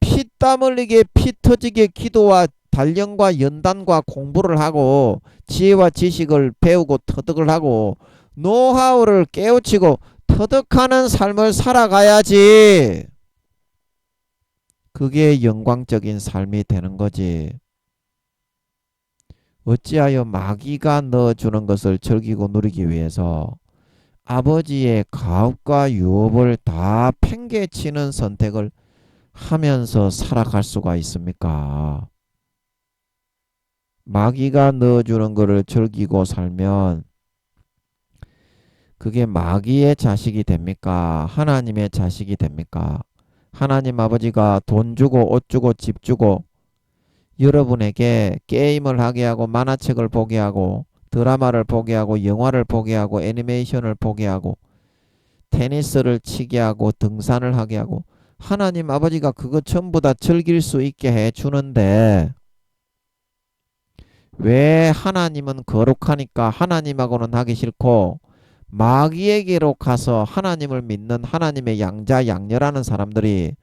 피땀 흘리게 피 터지게 기도와 단련과 연단과 공부를 하고 지혜와 지식을 배우고 터득을 하고 노하우를 깨우치고 터득하는 삶을 살아가야지. 그게 영광적인 삶이 되는 거지. 어찌하여 마귀가 넣어주는 것을 즐기고 누리기 위해서 아버지의 가업과 유업을 다 팽개치는 선택을 하면서 살아갈 수가 있습니까? 마귀가 넣어주는 것을 즐기고 살면 그게 마귀의 자식이 됩니까? 하나님의 자식이 됩니까? 하나님 아버지가 돈 주고 옷 주고 집 주고 여러분에게 게임을 하게 하고 만화책을 보게 하고 드라마를 보게 하고 영화를 보게 하고 애니메이션을 보게 하고 테니스를 치게 하고 등산을 하게 하고 하나님 아버지가 그거 전부 다 즐길 수 있게 해주는데 왜 하나님은 거룩하니까 하나님하고는 하기 싫고 마귀에게로 가서 하나님을 믿는 하나님의 양자 양녀라는 사람들이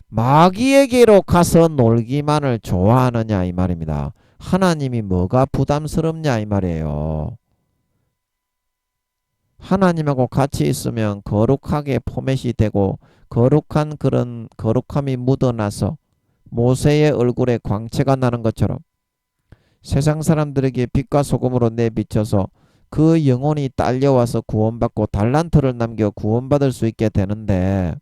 마귀에게로 가서 놀기만을 좋아하느냐 이 말입니다. 하나님이 뭐가 부담스럽냐 이 말이에요. 하나님하고 같이 있으면 거룩하게 포맷이 되고 거룩한 그런 거룩함이 묻어나서 모세의 얼굴에 광채가 나는 것처럼 세상 사람들에게 빛과 소금으로 내비쳐서 그 영혼이 딸려와서 구원받고 달란트를 남겨 구원받을 수 있게 되는데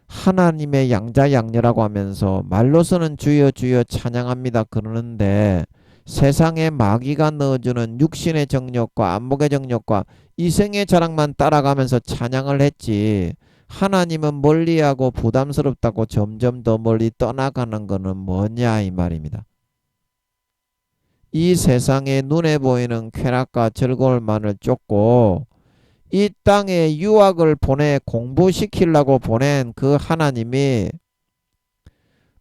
하나님의 양자 양녀라고 하면서 말로서는 주여 주여 찬양합니다 그러는데 세상에 마귀가 넣어주는 육신의 정욕과 안목의 정욕과 이생의 자랑만 따라가면서 찬양을 했지. 하나님은 멀리하고 부담스럽다고 점점 더 멀리 떠나가는 것은 뭐냐 이 말입니다. 이 세상에 눈에 보이는 쾌락과 즐거움만을 쫓고 이 땅에 유학을 보내 공부시키려고 보낸 그 하나님이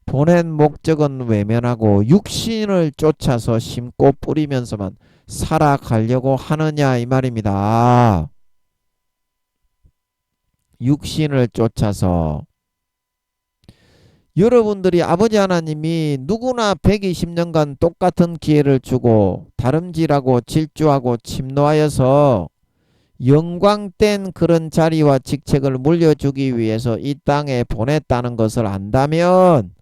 보낸 목적은 외면하고 육신을 쫓아서 심고 뿌리면서만 살아가려고 하느냐 이 말입니다. 육신을 쫓아서. 여러분들이 아버지 하나님이 누구나 120년간 똑같은 기회를 주고 다름질하고 질주하고 침노하여서 영광된 그런 자리와 직책을 물려주기 위해서 이 땅에 보냈다는 것을 안다면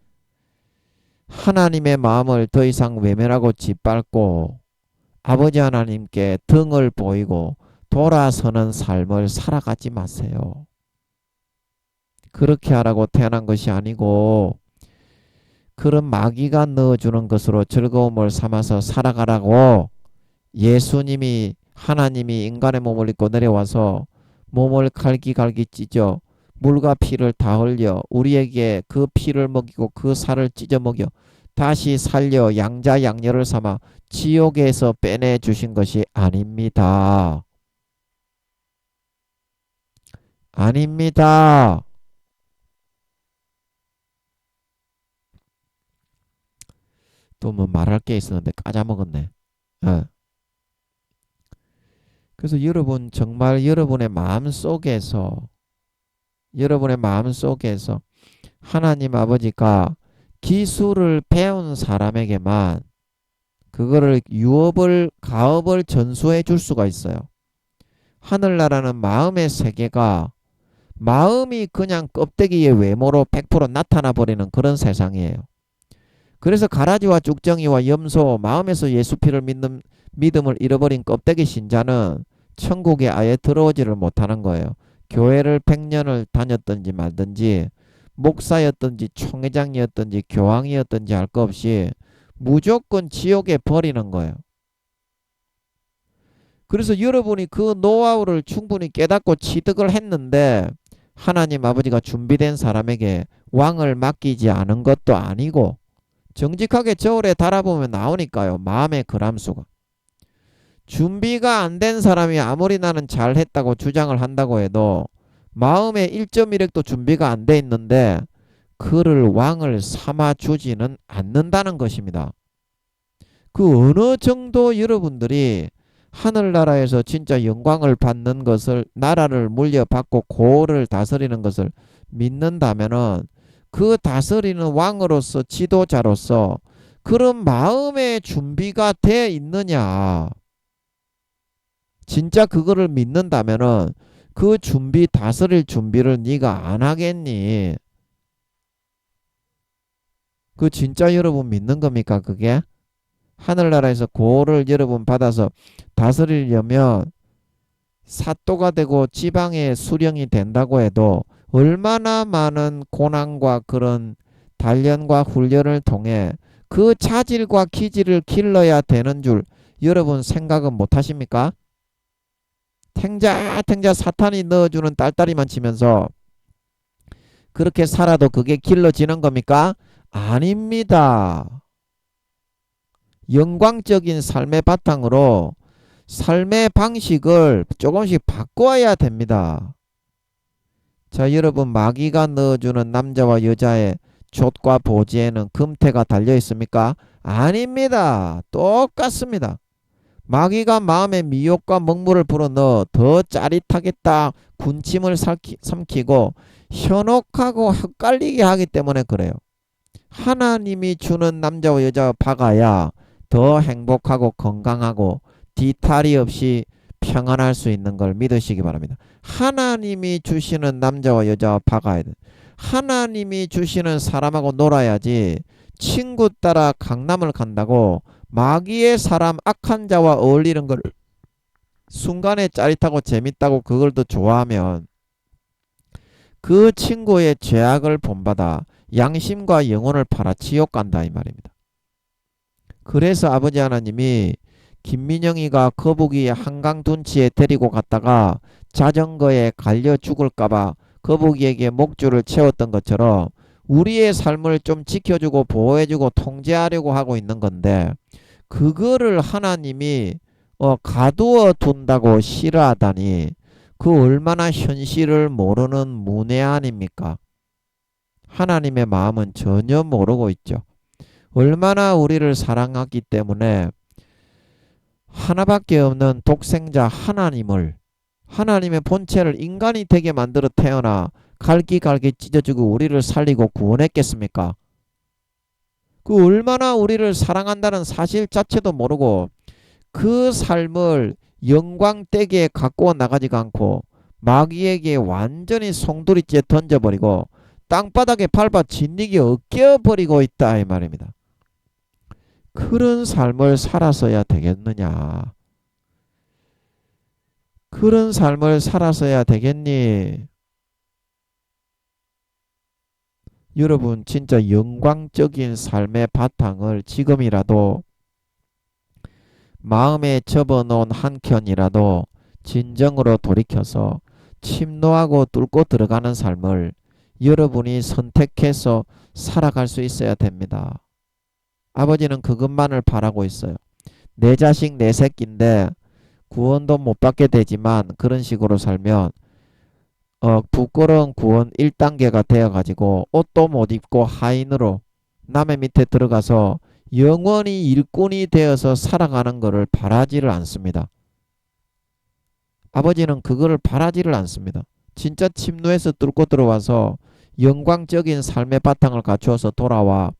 하나님의 마음을 더 이상 외면하고 짓밟고 아버지 하나님께 등을 보이고 돌아서는 삶을 살아가지 마세요. 그렇게 하라고 태어난 것이 아니고 그런 마귀가 넣어주는 것으로 즐거움을 삼아서 살아가라고 예수님이 하나님이 인간의 몸을 입고 내려와서 몸을 갈기갈기 찢어 물과 피를 다 흘려 우리에게 그 피를 먹이고 그 살을 찢어 먹여 다시 살려 양자 양녀를 삼아 지옥에서 빼내 주신 것이 아닙니다. 아닙니다. 또 뭐 말할 게 있었는데 까자먹었네. 그래서 여러분 정말 여러분의 마음속에서 하나님 아버지가 기술을 배운 사람에게만 그거를 가업을 전수해 줄 수가 있어요. 하늘나라는 마음의 세계가 마음이 그냥 껍데기의 외모로 100% 나타나 버리는 그런 세상이에요. 그래서 가라지와 쭉정이와 염소, 마음에서 예수 피를 믿는 믿음을 잃어버린 껍데기 신자는 천국에 아예 들어오지를 못하는 거예요. 교회를 100년을 다녔든지 말든지 목사였든지 총회장이었든지 교황이었든지 할 것 없이 무조건 지옥에 버리는 거예요. 그래서 여러분이 그 노하우를 충분히 깨닫고 취득을 했는데 하나님 아버지가 준비된 사람에게 왕을 맡기지 않은 것도 아니고 정직하게 저울에 달아보면 나오니까요. 마음의 그람수가. 준비가 안 된 사람이 아무리 나는 잘했다고 주장을 한다고 해도 마음의 1.1핵도 준비가 안 돼 있는데 그를 왕을 삼아주지는 않는다는 것입니다. 그 어느 정도 여러분들이 하늘나라에서 진짜 영광을 받는 것을 나라를 물려받고 고을을 다스리는 것을 믿는다면은 그 다스리는 왕으로서 지도자로서 그런 마음의 준비가 돼 있느냐. 진짜 그거를 믿는다면은 그 준비 다스릴 준비를 네가 안 하겠니? 그 진짜 여러분 믿는 겁니까 그게? 하늘나라에서 고을을 여러분 받아서 다스리려면 사또가 되고 지방의 수령이 된다고 해도 얼마나 많은 고난과 그런 단련과 훈련을 통해 그 자질과 기질을 길러야 되는 줄 여러분 생각은 못 하십니까? 탱자 사탄이 넣어주는 딸딸이만 치면서 그렇게 살아도 그게 길러지는 겁니까? 아닙니다. 영광적인 삶의 바탕으로 삶의 방식을 조금씩 바꿔야 됩니다. 자, 여러분 마귀가 넣어주는 남자와 여자의 족과 보지에는 금태가 달려 있습니까? 아닙니다. 똑같습니다. 마귀가 마음에 미혹과 먹물을 불어넣어 더 짜릿하겠다 군침을 삼키고 현혹하고 헷갈리게 하기 때문에 그래요. 하나님이 주는 남자와 여자가 박아야 더 행복하고 건강하고 뒤탈이 없이 평안할 수 있는 걸 믿으시기 바랍니다. 하나님이 주시는 남자와 여자와 박아야 돼. 하나님이 주시는 사람하고 놀아야지 친구 따라 강남을 간다고 마귀의 사람 악한 자와 어울리는 걸 순간에 짜릿하고 재밌다고 그걸 더 좋아하면 그 친구의 죄악을 본받아 양심과 영혼을 팔아 지옥 간다 이 말입니다. 그래서 아버지 하나님이 김민영이가 거북이 한강 둔치에 데리고 갔다가 자전거에 갈려 죽을까봐 거북이에게 목줄을 채웠던 것처럼 우리의 삶을 좀 지켜주고 보호해주고 통제하려고 하고 있는 건데, 그거를 하나님이 가두어 둔다고 싫어하다니, 그 얼마나 현실을 모르는 문외 아닙니까? 하나님의 마음은 전혀 모르고 있죠. 얼마나 우리를 사랑하기 때문에 하나밖에 없는 독생자 하나님을, 하나님의 본체를 인간이 되게 만들어 태어나 갈기갈기 찢어주고 우리를 살리고 구원했겠습니까? 그 얼마나 우리를 사랑한다는 사실 자체도 모르고 그 삶을 영광되게 갖고 나가지가 않고 마귀에게 완전히 송두리째 던져버리고 땅바닥에 밟아 진리게 엉겨버리고 있다 이 말입니다. 그런 삶을 살아서야 되겠느냐? 그런 삶을 살아서야 되겠니? 여러분 진짜 영광적인 삶의 바탕을 지금이라도 마음에 접어놓은 한 켠이라도 진정으로 돌이켜서 침노하고 뚫고 들어가는 삶을 여러분이 선택해서 살아갈 수 있어야 됩니다. 아버지는 그것만을 바라고 있어요. 내 자식 내 새끼인데 구원도 못 받게 되지만 그런 식으로 살면 부끄러운 구원 1단계가 되어가지고 옷도 못 입고 하인으로 남의 밑에 들어가서 영원히 일꾼이 되어서 살아가는 것을 바라지를 않습니다. 아버지는 그거를 바라지를 않습니다. 진짜 침노에서 뚫고 들어와서 영광적인 삶의 바탕을 갖추어서 돌아와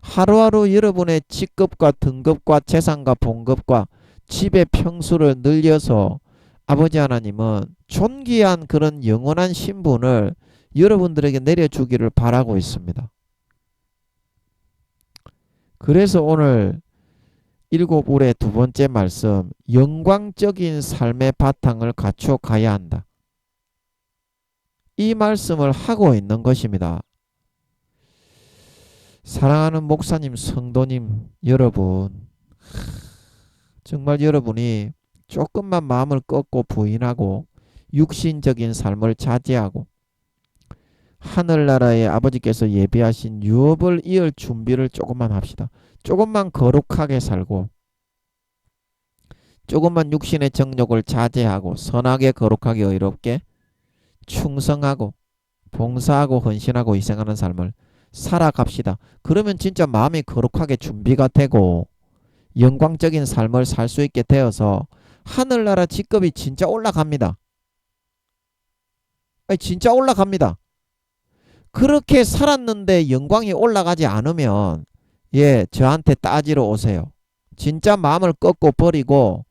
하루하루 여러분의 직급과 등급과 재산과 봉급과 집의 평수를 늘려서 아버지 하나님은 존귀한 그런 영원한 신분을 여러분들에게 내려주기를 바라고 있습니다. 그래서 오늘 일곱 울의 두 번째 말씀, 영광적인 삶의 바탕을 갖추어 가야 한다. 이 말씀을 하고 있는 것입니다. 사랑하는 목사님, 성도님 여러분, 정말 여러분이 조금만 마음을 꺾고 부인하고 육신적인 삶을 자제하고 하늘나라의 아버지께서 예비하신 유업을 이을 준비를 조금만 합시다. 조금만 거룩하게 살고 조금만 육신의 정욕을 자제하고 선하게 거룩하게 의롭게 충성하고 봉사하고 헌신하고 희생하는 삶을 살아갑시다. 그러면 진짜 마음이 거룩하게 준비가 되고 영광적인 삶을 살 수 있게 되어서 하늘나라 직급이 진짜 올라갑니다. 진짜 올라갑니다. 그렇게 살았는데 영광이 올라가지 않으면 저한테 따지러 오세요. 진짜 마음을 꺾고 버리고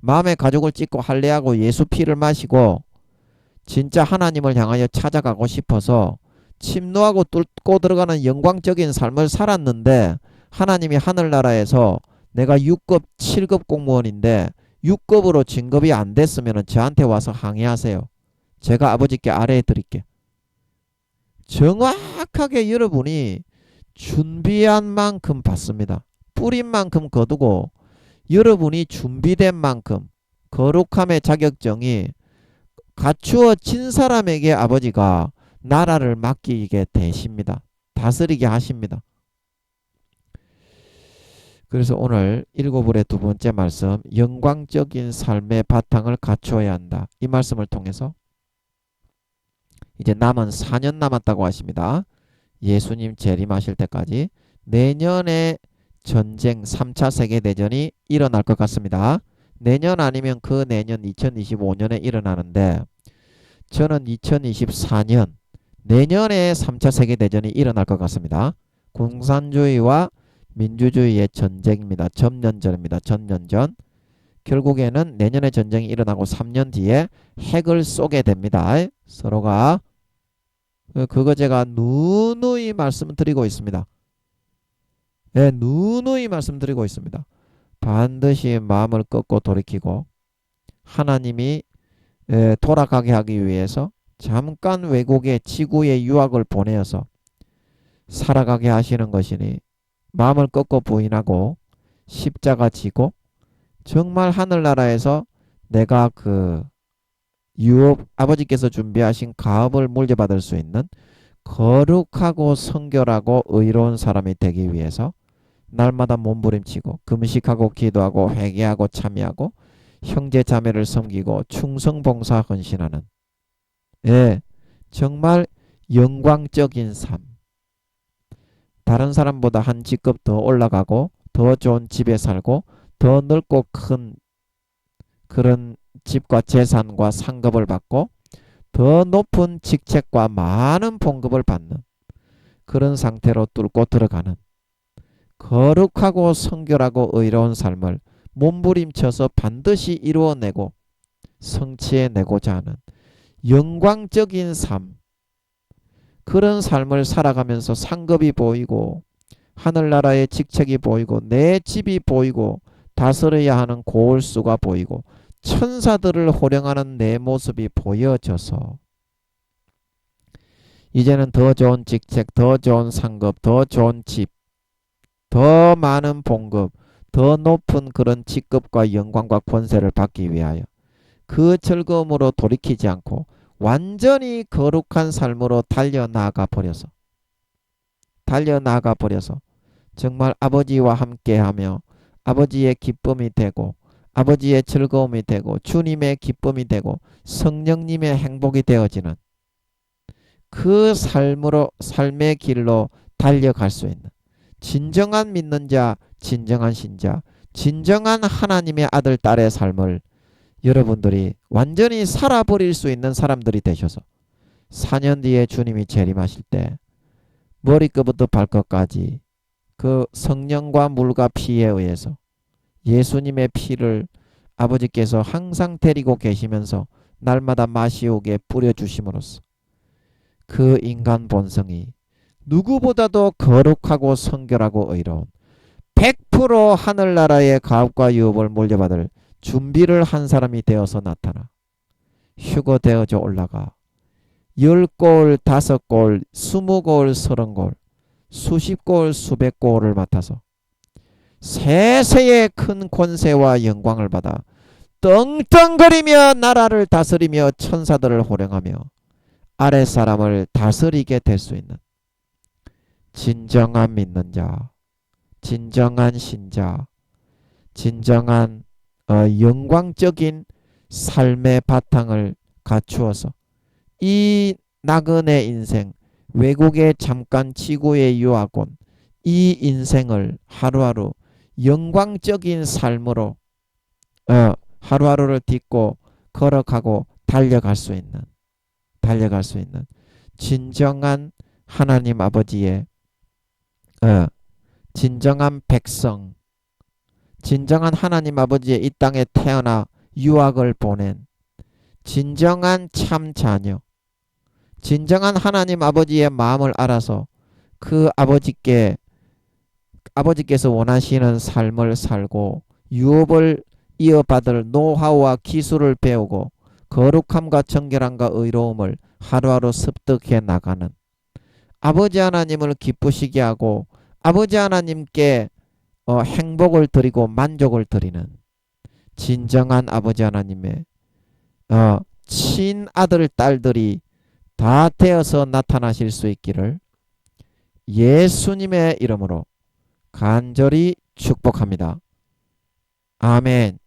마음의 가죽을 찢고 할례하고 예수 피를 마시고 진짜 하나님을 향하여 찾아가고 싶어서 침노하고 뚫고 들어가는 영광적인 삶을 살았는데 하나님이 하늘나라에서 내가 6급 7급 공무원인데 6급으로 진급이 안 됐으면 저한테 와서 항의하세요. 제가 아버지께 아뢰해 드릴게. 정확하게 여러분이 준비한 만큼 받습니다. 뿌린 만큼 거두고 여러분이 준비된 만큼 거룩함의 자격증이 갖추어진 사람에게 아버지가 나라를 맡기게 되십니다. 다스리게 하십니다. 그래서 오늘 일곱울의 두 번째 말씀, 영광적인 삶의 바탕을 갖추어야 한다. 이 말씀을 통해서 이제 남은 4년 남았다고 하십니다. 예수님 재림하실 때까지 내년에 전쟁 3차 세계대전이 일어날 것 같습니다. 내년 아니면 그 내년 2025년에 일어나는데 저는 2024년 내년에 3차 세계대전이 일어날 것 같습니다. 공산주의와 민주주의의 전쟁입니다. 전면전입니다. 전면전. 결국에는 내년에 전쟁이 일어나고 3년 뒤에 핵을 쏘게 됩니다. 서로가. 그거 제가 누누이 말씀드리고 있습니다. 누누이 말씀드리고 있습니다. 반드시 마음을 꺾고 돌이키고 하나님이 돌아가게 하기 위해서 잠깐 외국의 지구의 유학을 보내어서 살아가게 하시는 것이니 마음을 꺾고 부인하고 십자가 지고 정말 하늘나라에서 내가 그 유업 아버지께서 준비하신 가업을 물려받을 수 있는 거룩하고 성결하고 의로운 사람이 되기 위해서 날마다 몸부림치고 금식하고 기도하고 회개하고 참여하고 형제 자매를 섬기고 충성봉사 헌신하는, 예, 정말 영광적인 삶. 다른 사람보다 한 직급 더 올라가고 더 좋은 집에 살고 더 넓고 큰 그런 집과 재산과 상급을 받고 더 높은 직책과 많은 봉급을 받는 그런 상태로 뚫고 들어가는 거룩하고 성결하고 의로운 삶을 몸부림쳐서 반드시 이루어내고 성취해내고자 하는 영광적인 삶, 그런 삶을 살아가면서 상급이 보이고 하늘나라의 직책이 보이고 내 집이 보이고 다스려야 하는 고울수가 보이고 천사들을 호령하는 내 모습이 보여져서 이제는 더 좋은 직책, 더 좋은 상급, 더 좋은 집, 더 많은 봉급, 더 높은 그런 직급과 영광과 권세를 받기 위하여 그 즐거움으로 돌이키지 않고 완전히 거룩한 삶으로 달려나가 버려서 정말 아버지와 함께하며 아버지의 기쁨이 되고 아버지의 즐거움이 되고 주님의 기쁨이 되고 성령님의 행복이 되어지는 그 삶의 길로 달려갈 수 있는 진정한 믿는 자, 진정한 신자, 진정한 하나님의 아들, 딸의 삶을 여러분들이 완전히 살아버릴 수 있는 사람들이 되셔서 4년 뒤에 주님이 재림하실 때 머리끝부터 발끝까지 그 성령과 물과 피에 의해서 예수님의 피를 아버지께서 항상 데리고 계시면서 날마다 마시오게 뿌려주심으로써 그 인간 본성이 누구보다도 거룩하고 성결하고 의로운 100% 하늘나라의 가업과 유업을 물려받을 준비를 한 사람이 되어서 나타나 휴거되어져 올라가 10골, 5골, 20골, 30골, 수십 골, 수백 골을 맡아서 세세의 큰 권세와 영광을 받아 떵떵거리며 나라를 다스리며 천사들을 호령하며 아랫사람을 다스리게 될 수 있는 진정한 믿는 자, 진정한 신자, 진정한 영광적인 삶의 바탕을 갖추어서 이 나그네 인생, 외국에 잠깐 지구에 유학 온 이 인생을 하루하루 영광적인 삶으로 하루하루를 딛고 걸어가고 달려갈 수 있는 진정한 하나님 아버지의 진정한 백성, 진정한 하나님 아버지의 이 땅에 태어나 유학을 보낸 진정한 참 자녀, 진정한 하나님 아버지의 마음을 알아서 그 아버지께서 원하시는 삶을 살고 유업을 이어받을 노하우와 기술을 배우고 거룩함과 정결함과 의로움을 하루하루 습득해 나가는 아버지 하나님을 기쁘시게 하고 아버지 하나님께 행복을 드리고 만족을 드리는 진정한 아버지 하나님의 친아들 딸들이 다 되어서 나타나실 수 있기를 예수님의 이름으로 간절히 축복합니다. 아멘.